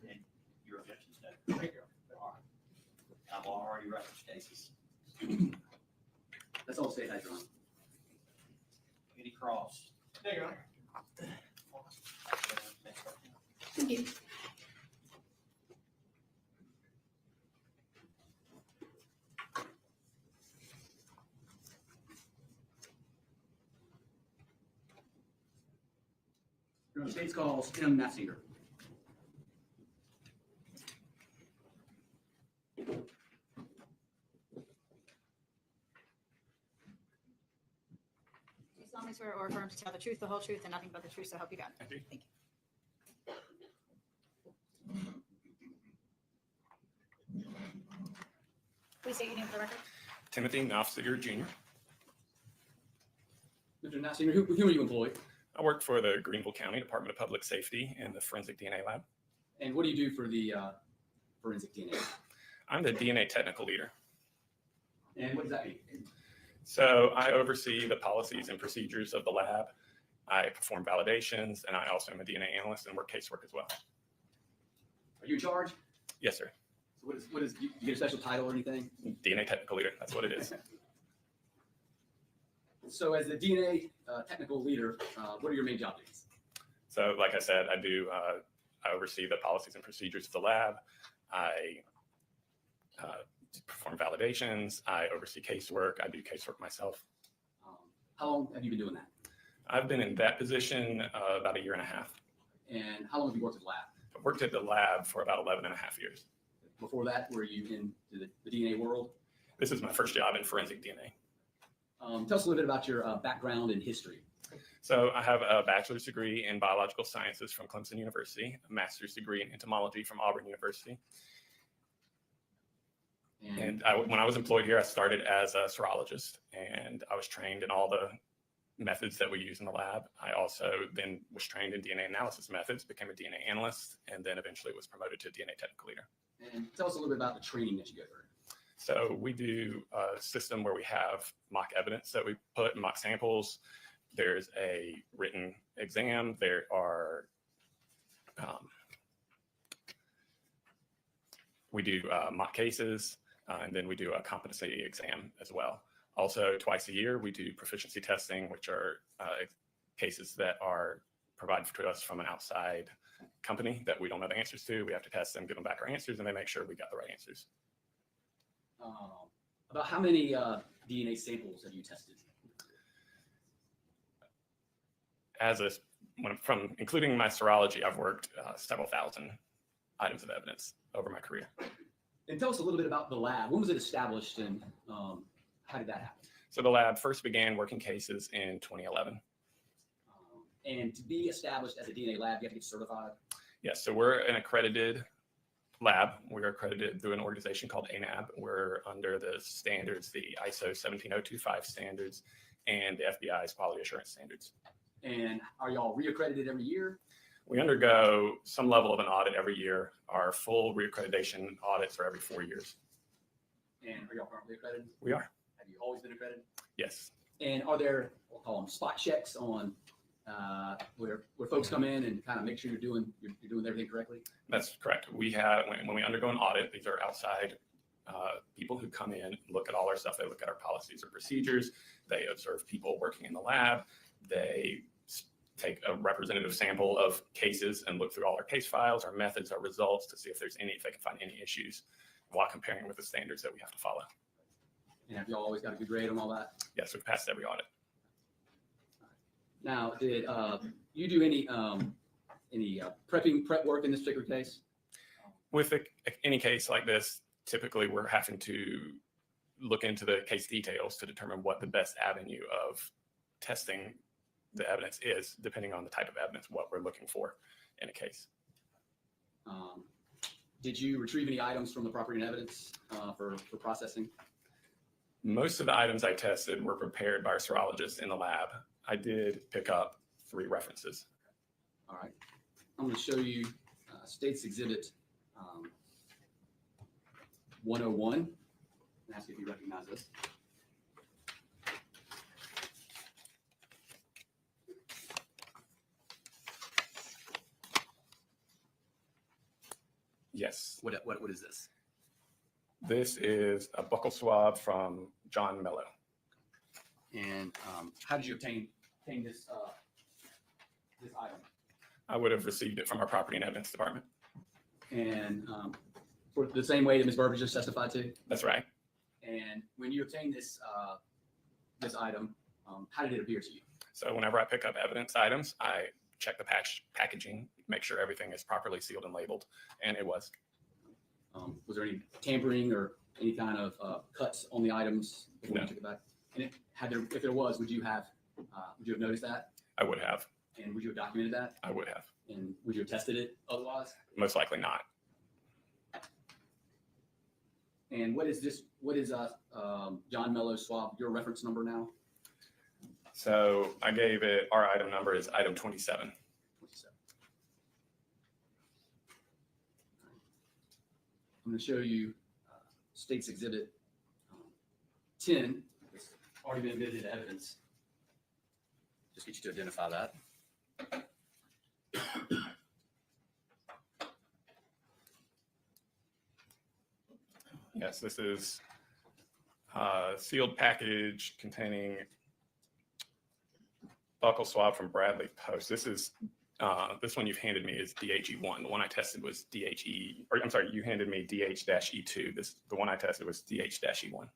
[SPEAKER 4] And your objections, no. All right. I've already referenced cases.
[SPEAKER 5] That's all state has, Your Honor.
[SPEAKER 4] Any cross?
[SPEAKER 9] There you are.
[SPEAKER 10] Thank you.
[SPEAKER 5] Your Honor, state's calls M. Massinger.
[SPEAKER 7] Do you solemnly swear or affirm to tell the truth, the whole truth, and nothing but the truth, so help you God?
[SPEAKER 11] I do.
[SPEAKER 7] Thank you. Please state your name for the record.
[SPEAKER 11] Timothy Knopfsiger Jr.
[SPEAKER 5] Mr. Massinger, who are you employed?
[SPEAKER 11] I work for the Greenville County Department of Public Safety in the Forensic DNA Lab.
[SPEAKER 5] And what do you do for the forensic DNA?
[SPEAKER 11] I'm the DNA technical leader.
[SPEAKER 5] And what does that mean?
[SPEAKER 11] So I oversee the policies and procedures of the lab. I perform validations, and I also am a DNA analyst and work casework as well.
[SPEAKER 5] Are you in charge?
[SPEAKER 11] Yes, sir.
[SPEAKER 5] So what is, do you get a special title or anything?
[SPEAKER 11] DNA technical leader, that's what it is.
[SPEAKER 5] So as the DNA technical leader, what are your main job duties?
[SPEAKER 11] So like I said, I oversee the policies and procedures of the lab. I perform validations. I oversee casework. I do casework myself.
[SPEAKER 5] How long have you been doing that?
[SPEAKER 11] I've been in that position about 1.5 years.
[SPEAKER 5] And how long have you worked at the lab?
[SPEAKER 11] I've worked at the lab for about 11.5 years.
[SPEAKER 5] Before that, were you in the DNA world?
[SPEAKER 11] This is my first job in forensic DNA.
[SPEAKER 5] Tell us a little bit about your background and history.
[SPEAKER 11] So I have a bachelor's degree in biological sciences from Clemson University, a master's degree in entomology from Auburn University. And when I was employed here, I started as a serologist, and I was trained in all the methods that we use in the lab. I also then was trained in DNA analysis methods, became a DNA analyst, and then eventually was promoted to DNA technical leader.
[SPEAKER 5] And tell us a little bit about the training that you go through.
[SPEAKER 11] So we do a system where we have mock evidence that we put in mock samples. There's a written exam. There are, we do mock cases, and then we do a competency exam as well. Also, twice a year, we do proficiency testing, which are cases that are provided to us from an outside company that we don't know the answers to. We have to test them, give them back our answers, and they make sure we got the right answers.
[SPEAKER 5] About how many DNA samples have you tested?
[SPEAKER 11] From including my serology, I've worked several thousand items of evidence over my career.
[SPEAKER 5] And tell us a little bit about the lab. When was it established, and how did that happen?
[SPEAKER 11] So the lab first began working cases in 2011.
[SPEAKER 5] And to be established as a DNA lab, you have to get certified.
[SPEAKER 11] Yes, so we're an accredited lab. We're accredited through an organization called ANAB. We're under the standards, the ISO 17025 standards, and the FBI's quality assurance standards.
[SPEAKER 5] And are y'all reaccredited every year?
[SPEAKER 11] We undergo some level of an audit every year. Our full reaccreditation audits are every 4 years.
[SPEAKER 5] And are y'all currently accredited?
[SPEAKER 11] We are.
[SPEAKER 5] Have you always been accredited?
[SPEAKER 11] Yes.
[SPEAKER 5] And are there, we'll call them spot checks on where folks come in and kind of make sure you're doing everything correctly?
[SPEAKER 11] That's correct. We have, when we undergo an audit, these are outside people who come in, look at all our stuff. They look at our policies or procedures. They observe people working in the lab. They take a representative sample of cases and look through all our case files, our methods, our results to see if they can find any issues while comparing with the standards that we have to follow.
[SPEAKER 5] And have y'all always got a good grade on all that?
[SPEAKER 11] Yes, we've passed every audit.
[SPEAKER 5] Now, did you do any prep work in this particular case?
[SPEAKER 11] With any case like this, typically we're having to look into the case details to determine what the best avenue of testing the evidence is, depending on the type of evidence, what we're looking for in a case.
[SPEAKER 5] Did you retrieve any items from the property and evidence for processing?
[SPEAKER 11] Most of the items I tested were prepared by our serologists in the lab. I did pick up 3 references.
[SPEAKER 5] All right. I'm going to show you State's Exhibit 101 and ask if you recognize this.
[SPEAKER 11] Yes.
[SPEAKER 5] What is this?
[SPEAKER 11] This is a buccal swab from John Mello.
[SPEAKER 5] And how did you obtain this this item?
[SPEAKER 11] I would have received it from our property and evidence department.
[SPEAKER 5] And for the same way that Ms. Burbage just testified to?
[SPEAKER 11] That's right.
[SPEAKER 5] And when you obtained this this item, how did it appear to you?
[SPEAKER 11] So whenever I pick up evidence items, I check the packaging, make sure everything is properly sealed and labeled, and it was.
[SPEAKER 5] Was there any tampering or any kind of cuts on the items before
[SPEAKER 11] No.
[SPEAKER 5] you took it back? And if there was, would you have noticed that?
[SPEAKER 11] I would have.
[SPEAKER 5] And would you have documented that?
[SPEAKER 11] I would have.
[SPEAKER 5] And would you have tested it otherwise?
[SPEAKER 11] Most likely not.
[SPEAKER 5] And what is this? What is John Mello's swab? Your reference number now?
[SPEAKER 11] So I gave it, our item number is item 27.
[SPEAKER 5] 27. I'm going to show you State's Exhibit 10. It's already been admitted into evidence. Just get you to identify that.
[SPEAKER 11] Yes, this is a sealed package containing buccal swab from Bradley Post. This is this one you've handed me is DHE1. The one I tested was DHE, or I'm sorry, you handed me DH-E2. The one I tested was DH-E1.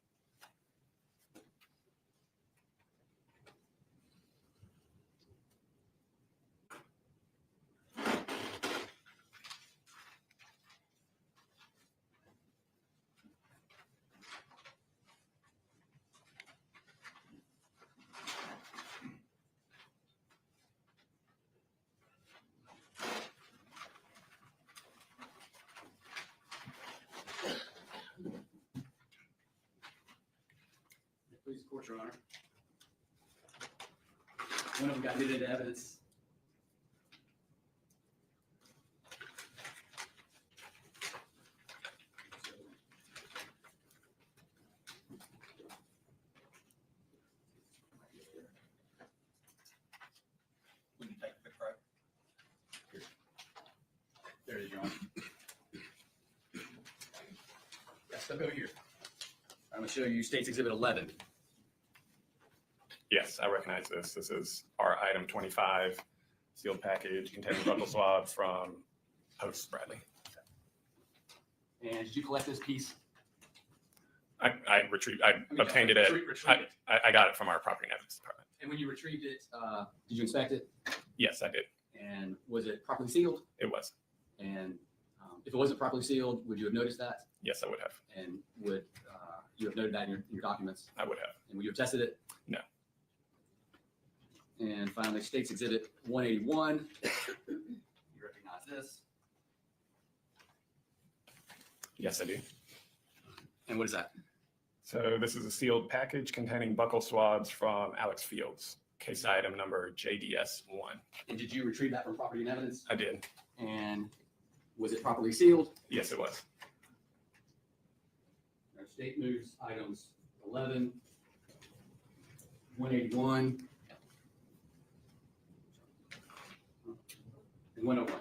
[SPEAKER 5] Please, of course, Your Honor. One of them got admitted into evidence.
[SPEAKER 4] We can take a quick break.
[SPEAKER 5] There it is, Your Honor. Yeah, step over here. I'm going to show you State's Exhibit 11.
[SPEAKER 11] Yes, I recognize this. This is our item 25, sealed package containing buccal swab from Post Bradley.
[SPEAKER 5] And did you collect this piece?
[SPEAKER 11] I obtained it at,
[SPEAKER 5] Retrieved it.
[SPEAKER 11] I got it from our property and evidence department.
[SPEAKER 5] And when you retrieved it, did you inspect it?
[SPEAKER 11] Yes, I did.
[SPEAKER 5] And was it properly sealed?
[SPEAKER 11] It was.
[SPEAKER 5] And if it wasn't properly sealed, would you have noticed that?
[SPEAKER 11] Yes, I would have.
[SPEAKER 5] And would you have noted that in your documents?
[SPEAKER 11] I would have.
[SPEAKER 5] And would you have tested it?
[SPEAKER 11] No.
[SPEAKER 5] And finally, State's Exhibit 181. You recognize this?
[SPEAKER 11] Yes, I do.
[SPEAKER 5] And what is that?
[SPEAKER 11] So this is a sealed package containing buccal swabs from Alex Fields, case item number JDS1.
[SPEAKER 5] And did you retrieve that from property and evidence?
[SPEAKER 11] I did.
[SPEAKER 5] And was it properly sealed?
[SPEAKER 11] Yes, it was.
[SPEAKER 5] Our state moves items 11, 181, and 101.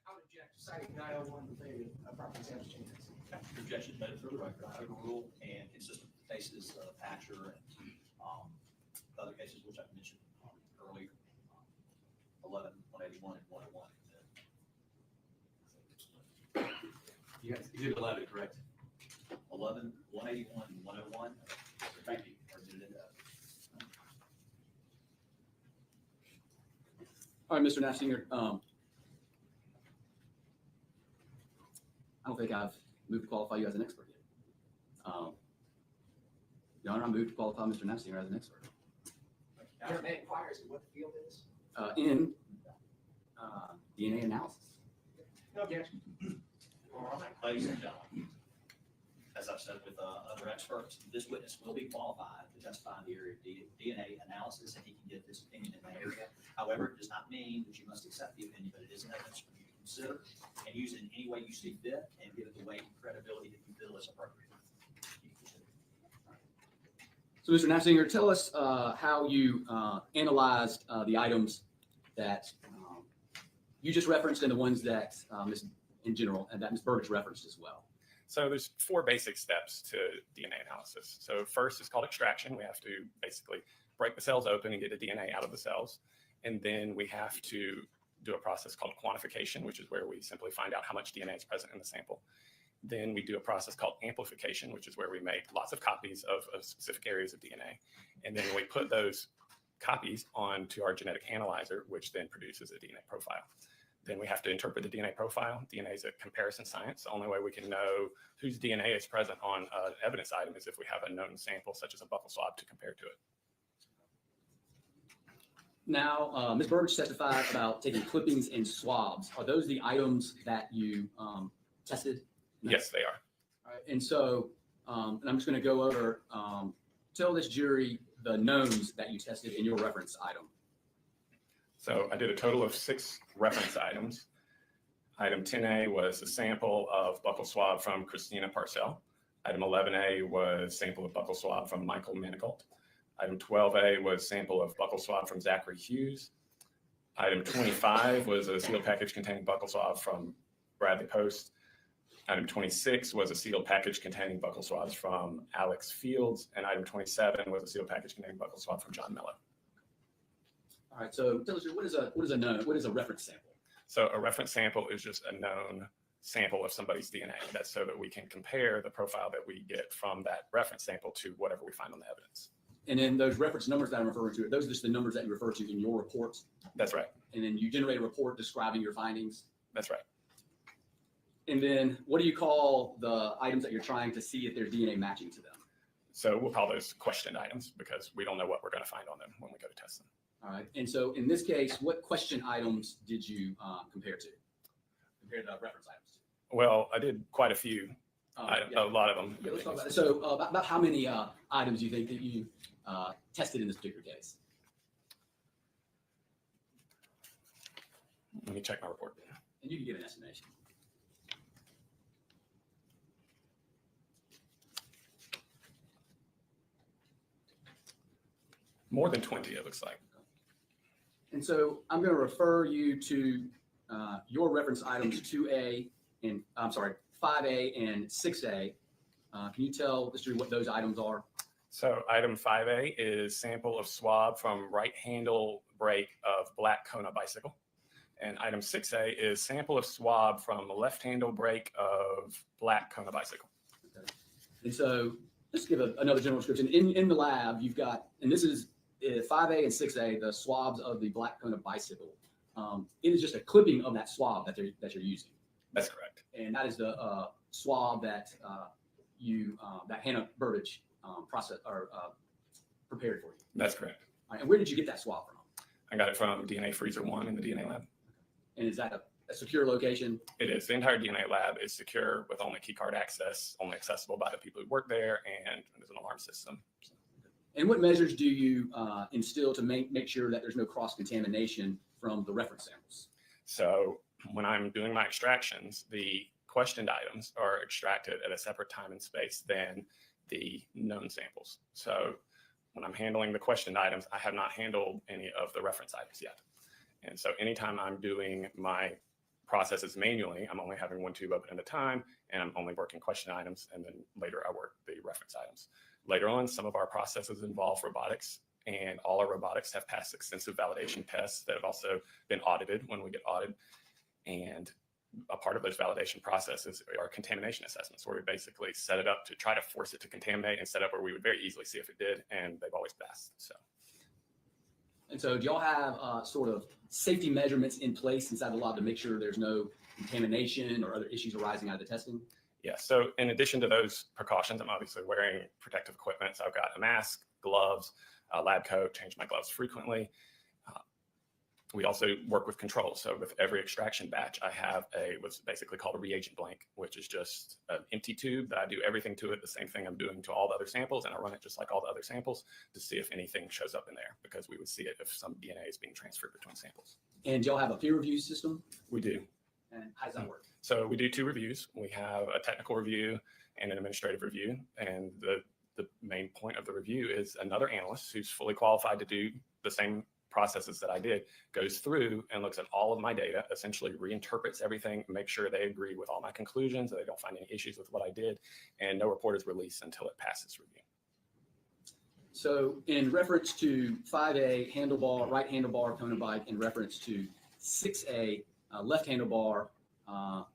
[SPEAKER 9] I would object to citing 901 related property damage changes.
[SPEAKER 4] Objection noted for the record. I overrule and consistent with cases of Hatcher and other cases which I mentioned earlier, 11, 181, and 101.
[SPEAKER 5] You guys, exhibit 11, correct?
[SPEAKER 4] 11, 181, 101.
[SPEAKER 5] Thank you. All right, Mr. Nafsinger, I don't think I've moved to qualify you as an expert yet. Your Honor, I moved to qualify Mr. Nafsinger as an expert.
[SPEAKER 9] May inquires what the field is.
[SPEAKER 5] In DNA analysis.
[SPEAKER 9] No objection.
[SPEAKER 4] Ladies and gentlemen, as I've said with other experts, this witness will be qualified to testify in the area of DNA analysis, and he can give his opinion in that area. However, it does not mean that you must accept the opinion, but it is an evidence for you to consider and use it in any way you see fit, and give it the weight and credibility that you feel is appropriate.
[SPEAKER 5] So, Mr. Nafsinger, tell us how you analyzed the items that you just referenced and the ones that in general, and that Ms. Burbidge referenced as well.
[SPEAKER 11] So there's 4 basic steps to DNA analysis. So first is called extraction. We have to basically break the cells open and get the DNA out of the cells. And then we have to do a process called quantification, which is where we simply find out how much DNA is present in the sample. Then we do a process called amplification, which is where we make lots of copies of specific areas of DNA. And then we put those copies onto our genetic analyzer, which then produces a DNA profile. Then we have to interpret the DNA profile. DNA is a comparison science. The only way we can know whose DNA is present on an evidence item is if we have a known sample, such as a buccal swab, to compare to it.
[SPEAKER 5] Now, Ms. Burbidge testified about taking clippings and swabs. Are those the items that you tested?
[SPEAKER 11] Yes, they are.
[SPEAKER 5] All right, and so, and I'm just going to go over, tell this jury the knowns that you tested in your reference item.
[SPEAKER 11] So I did a total of 6 reference items. Item 10A was a sample of buccal swab from Christina Parcell. Item 11A was sample of buccal swab from Michael Manigault. Item 12A was sample of buccal swab from Zachary Hughes. Item 25 was a sealed package containing buccal swab from Bradley Post. Item 26 was a sealed package containing buccal swabs from Alex Fields. And item 27 was a sealed package containing buccal swab from John Mello.
[SPEAKER 5] All right, so tell us, what is a known, what is a reference sample?
[SPEAKER 11] So a reference sample is just a known sample of somebody's DNA. That's so that we can compare the profile that we get from that reference sample to whatever we find on the evidence.
[SPEAKER 5] And then those reference numbers that I'm referring to, those are just the numbers that you refer to in your reports.
[SPEAKER 11] That's right.
[SPEAKER 5] And then you generate a report describing your findings.
[SPEAKER 11] That's right.
[SPEAKER 5] And then what do you call the items that you're trying to see if there's DNA matching to them?
[SPEAKER 11] So we'll call those questioned items because we don't know what we're going to find on them when we go to test them.
[SPEAKER 5] All right. And so in this case, what question items did you compare to? Compare the reference items to?
[SPEAKER 11] Well, I did quite a few, a lot of them.
[SPEAKER 5] Yeah, let's talk about it. So about how many items do you think that you tested in this particular case?
[SPEAKER 11] Let me check my report.
[SPEAKER 5] And you can give an estimation.
[SPEAKER 11] More than 20, it looks like.
[SPEAKER 5] And so I'm going to refer you to your reference items 2A and I'm sorry, 5A and 6A. Can you tell the jury what those items are?
[SPEAKER 11] So item 5A is sample of swab from right handle brake of black Kona bicycle. And item 6A is sample of swab from left handle brake of black Kona bicycle.
[SPEAKER 5] Okay. And so let's give another general description. In the lab, you've got, and this is 5A and 6A, the swabs of the black Kona bicycle. It is just a clipping of that swab that you're using.
[SPEAKER 11] That's correct.
[SPEAKER 5] And that is the swab that that Hannah Burbidge prepared for you.
[SPEAKER 11] That's correct.
[SPEAKER 5] All right, and where did you get that swab from?
[SPEAKER 11] I got it from DNA Freezer 1 in the DNA lab.
[SPEAKER 5] And is that a secure location?
[SPEAKER 11] It is. The entire DNA lab is secure with only key card access, only accessible by the people who work there, and there's an alarm system.
[SPEAKER 5] And what measures do you instill to make sure that there's no cross-contamination from the reference samples?
[SPEAKER 11] So when I'm doing my extractions, the questioned items are extracted at a separate time and space than the known samples. So when I'm handling the questioned items, I have not handled any of the reference items yet. And so anytime I'm doing my processes manually, I'm only having one tube open at a time, and I'm only working question items, and then later I work the reference items. Later on, some of our processes involve robotics, and all our robotics have passed extensive validation tests that have also been audited when we get audited. And a part of those validation processes are contamination assessments, where we basically set it up to try to force it to contaminate and set up where we would very easily see if it did, and they've always passed. So.
[SPEAKER 5] And so do y'all have sort of safety measurements in place inside the lab to make sure there's no contamination or other issues arising out of the testing?
[SPEAKER 11] Yeah, so in addition to those precautions, I'm obviously wearing protective equipment. So I've got a mask, gloves, a lab coat, change my gloves frequently. We also work with controls. So with every extraction batch, I have what's basically called a reagent blank, which is just an empty tube that I do everything to it, the same thing I'm doing to all the other samples, and I run it just like all the other samples to see if anything shows up in there, because we would see it if some DNA is being transferred between samples.
[SPEAKER 5] And do y'all have a peer review system?
[SPEAKER 11] We do.
[SPEAKER 5] And how does that work?
[SPEAKER 11] So we do 2 reviews. We have a technical review and an administrative review. And the main point of the review is another analyst who's fully qualified to do the same processes that I did, goes through and looks at all of my data, essentially reinterprets everything, makes sure they agree with all my conclusions, that they don't find any issues with what I did, and no report is released until it passes review.
[SPEAKER 5] So in reference to 5A handlebar, right handlebar Kona bike, in reference to 6A left handlebar of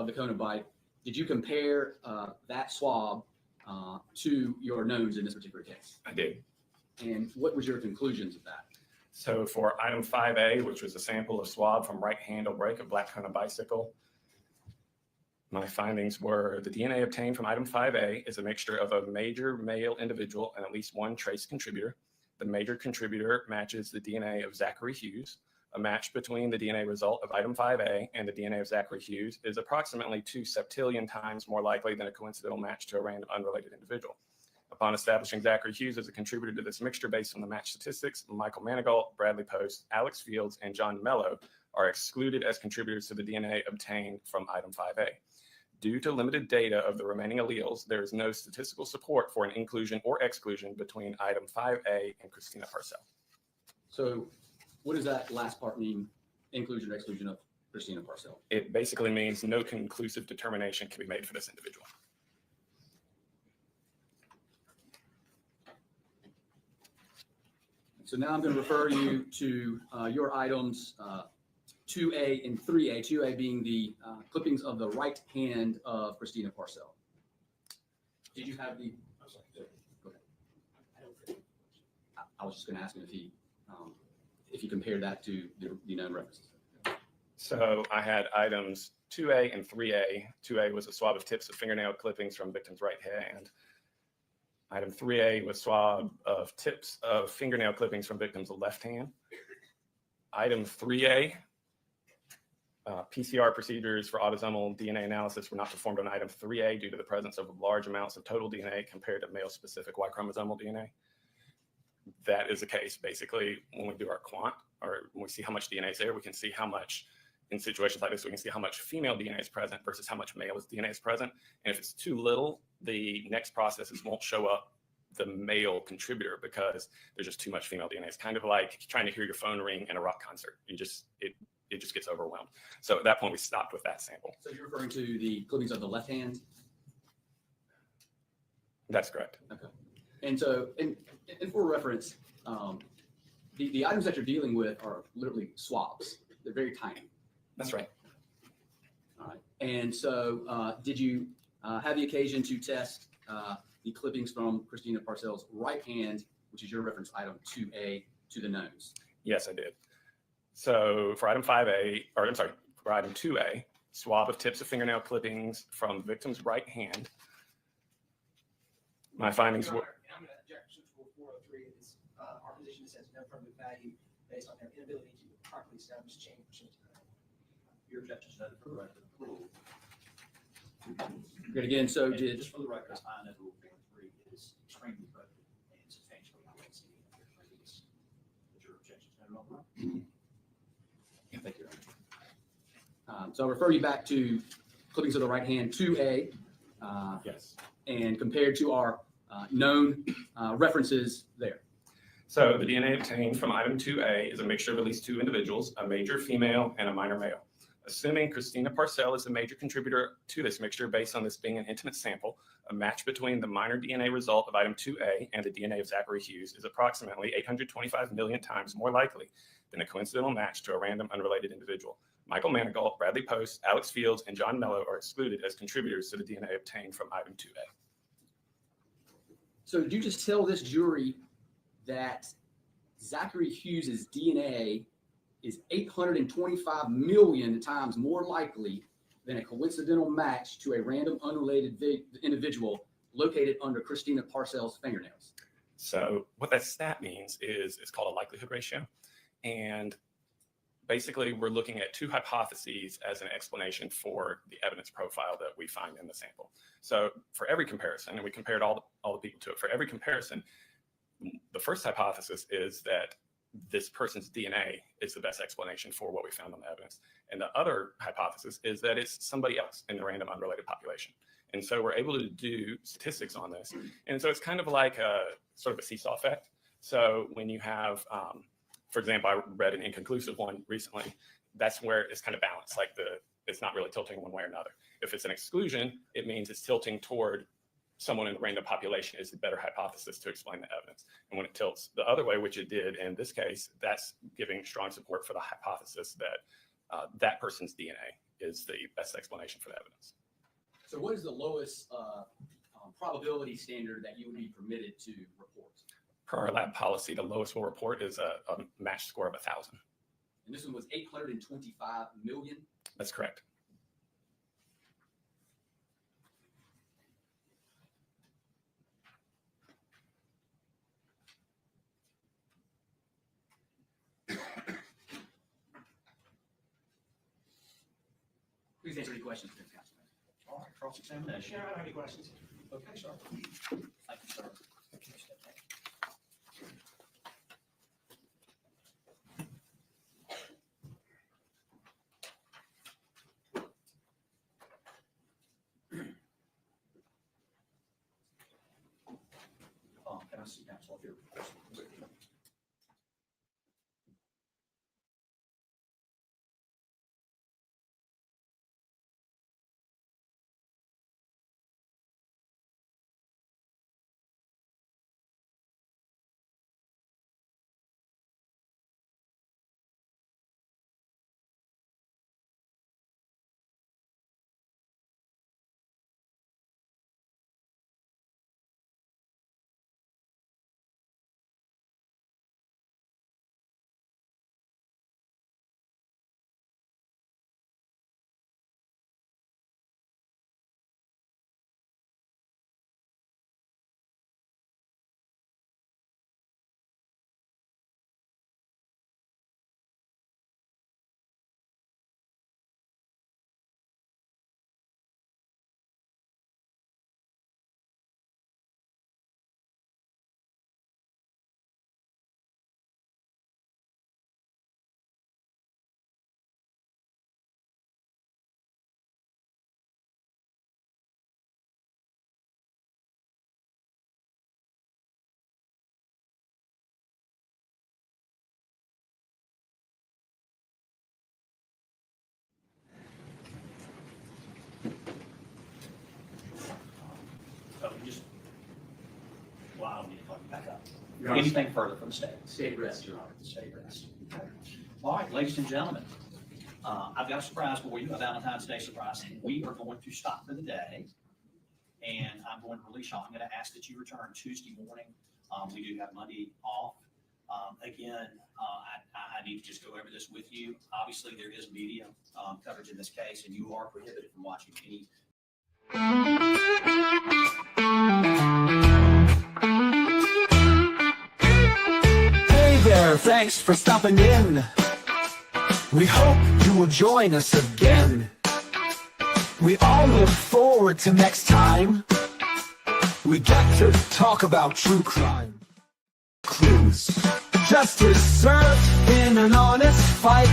[SPEAKER 5] the Kona bike, did you compare that swab to your knowns in this particular case?
[SPEAKER 11] I did.
[SPEAKER 5] And what was your conclusions of that?
[SPEAKER 11] So for item 5A, which was a sample of swab from right handle brake of black Kona bicycle, my findings were the DNA obtained from item 5A is a mixture of a major male individual and at least one trace contributor. The major contributor matches the DNA of Zachary Hughes. A match between the DNA result of item 5A and the DNA of Zachary Hughes is approximately 2 septillion times more likely than a coincidental match to a random unrelated individual. Upon establishing Zachary Hughes as a contributor to this mixture based on the match statistics, Michael Manigault, Bradley Post, Alex Fields, and John Mello are excluded as contributors to the DNA obtained from item 5A. Due to limited data of the remaining alleles, there is no statistical support for an inclusion or exclusion between item 5A and Christina Parcell.
[SPEAKER 5] So what does that last part mean, inclusion or exclusion of Christina Parcell?
[SPEAKER 11] It basically means no conclusive determination can be made for this individual.
[SPEAKER 5] So now I'm going to refer you to your items 2A and 3A, 2A being the clippings of the right hand of Christina Parcell. Did you have the, I'm sorry, go ahead. I was just going to ask him if he compared that to the known references.
[SPEAKER 11] So I had items 2A and 3A. 2A was a swab of tips of fingernail clippings from victim's right hand. Item 3A was swab of tips of fingernail clippings from victim's left hand. Item 3A, PCR procedures for autosomal DNA analysis were not performed on item 3A due to the presence of large amounts of total DNA compared to male-specific Y chromosomal DNA. That is the case. Basically, when we do our quant, or when we see how much DNA is there, we can see how much, in situations like this, we can see how much female DNA is present versus how much male DNA is present. And if it's too little, the next processes won't show up the male contributor because there's just too much female DNA. It's kind of like trying to hear your phone ring in a rock concert. It just gets overwhelmed. So at that point, we stopped with that sample.
[SPEAKER 5] So you're referring to the clippings of the left hand?
[SPEAKER 11] That's correct.
[SPEAKER 5] Okay. And so, and for reference, the items that you're dealing with are literally swabs. They're very tiny.
[SPEAKER 11] That's right.
[SPEAKER 5] All right. And so did you have the occasion to test the clippings from Christina Parcell's right hand, which is your reference item 2A, to the knowns?
[SPEAKER 11] Yes, I did. So for item 5A, or I'm sorry, for item 2A, swab of tips of fingernail clippings from victim's right hand. My findings were.
[SPEAKER 9] I'm going to object to Rule 403. It's our position is has no affirmative value based on their inability to properly establish chain pursuant to that.
[SPEAKER 4] Your objection is noted for the record.
[SPEAKER 5] Good. Again, so
[SPEAKER 4] And
[SPEAKER 5] did,
[SPEAKER 4] just for the record, I know Rule 403 is extremely broken and substantially outdated. But your objection is noted on the record.
[SPEAKER 5] thank you. So I'll refer you back to clippings of the right hand 2A.
[SPEAKER 11] Yes.
[SPEAKER 5] And compared to our known references there.
[SPEAKER 11] So the DNA obtained from item 2A is a mixture of at least 2 individuals, a major female and a minor male. Assuming Christina Parcell is the major contributor to this mixture based on this being an intimate sample, a match between the minor DNA result of item 2A and the DNA of Zachary Hughes is approximately 825 million times more likely than a coincidental match to a random unrelated individual. Michael Manigault, Bradley Post, Alex Fields, and John Mello are excluded as contributors to the DNA obtained from item 2A.
[SPEAKER 5] So did you just tell this jury that Zachary Hughes' DNA is 825 million times more likely than a coincidental match to a random unrelated individual located under Christina Parcell's fingernails?
[SPEAKER 11] So what that stat means is it's called a likelihood ratio. And basically, we're looking at two hypotheses as an explanation for the evidence profile that we find in the sample. So for every comparison, and we compared all the people to it, for every comparison, the first hypothesis is that this person's DNA is the best explanation for what we found on the evidence. And the other hypothesis is that it's somebody else in the random unrelated population. And so we're able to do statistics on this. And so it's kind of like a sort of a seesaw effect. So when you have, for example, I read an inconclusive one recently, that's where it's kind of balanced, like it's not really tilting one way or another. If it's an exclusion, it means it's tilting toward someone in the random population is the better hypothesis to explain the evidence. And when it tilts the other way, which it did in this case, that's giving strong support for the hypothesis that that person's DNA is the best explanation for the evidence.
[SPEAKER 5] So what is the lowest probability standard that you would be permitted to report?
[SPEAKER 11] Per our lab policy, the lowest we'll report is a match score of 1,000.
[SPEAKER 5] And this one was 825 million?
[SPEAKER 11] That's correct.
[SPEAKER 5] Please answer any questions, Mr. Councilman.
[SPEAKER 4] All right, cross-examination.
[SPEAKER 9] Yeah, I don't have any questions.
[SPEAKER 4] Okay, sir. Thank you, sir. Can I see counsel up here? Wow, I need to call you back up. Anything further from the state?
[SPEAKER 5] State rest, Your Honor.
[SPEAKER 4] State rest. Okay. All right, ladies and gentlemen, I've got a surprise for you, a Valentine's Day surprise. We are going to stop for the day, and I'm going to release y'all. I'm going to ask that you return Tuesday morning. We do have Monday off. Again, I need to just go over this with you. Obviously, there is media coverage in this case, and you are prohibited from watching any.
[SPEAKER 1] Hey there, thanks for stopping in. We hope you will join us again. We all look forward to next time. We get to talk about true crime. Clues. Justice served in an honest fight.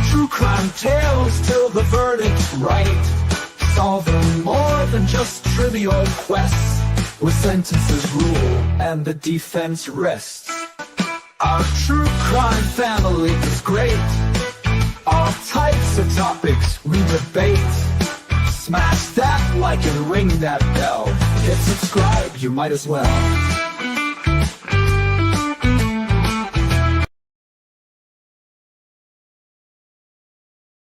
[SPEAKER 1] True crime tales till the verdict's right. Solving more than just trivial quests, where sentences rule and the defense rests. Our true crime family is great. All types of topics we debate. Smash that like and ring that bell. Hit subscribe, you might as well.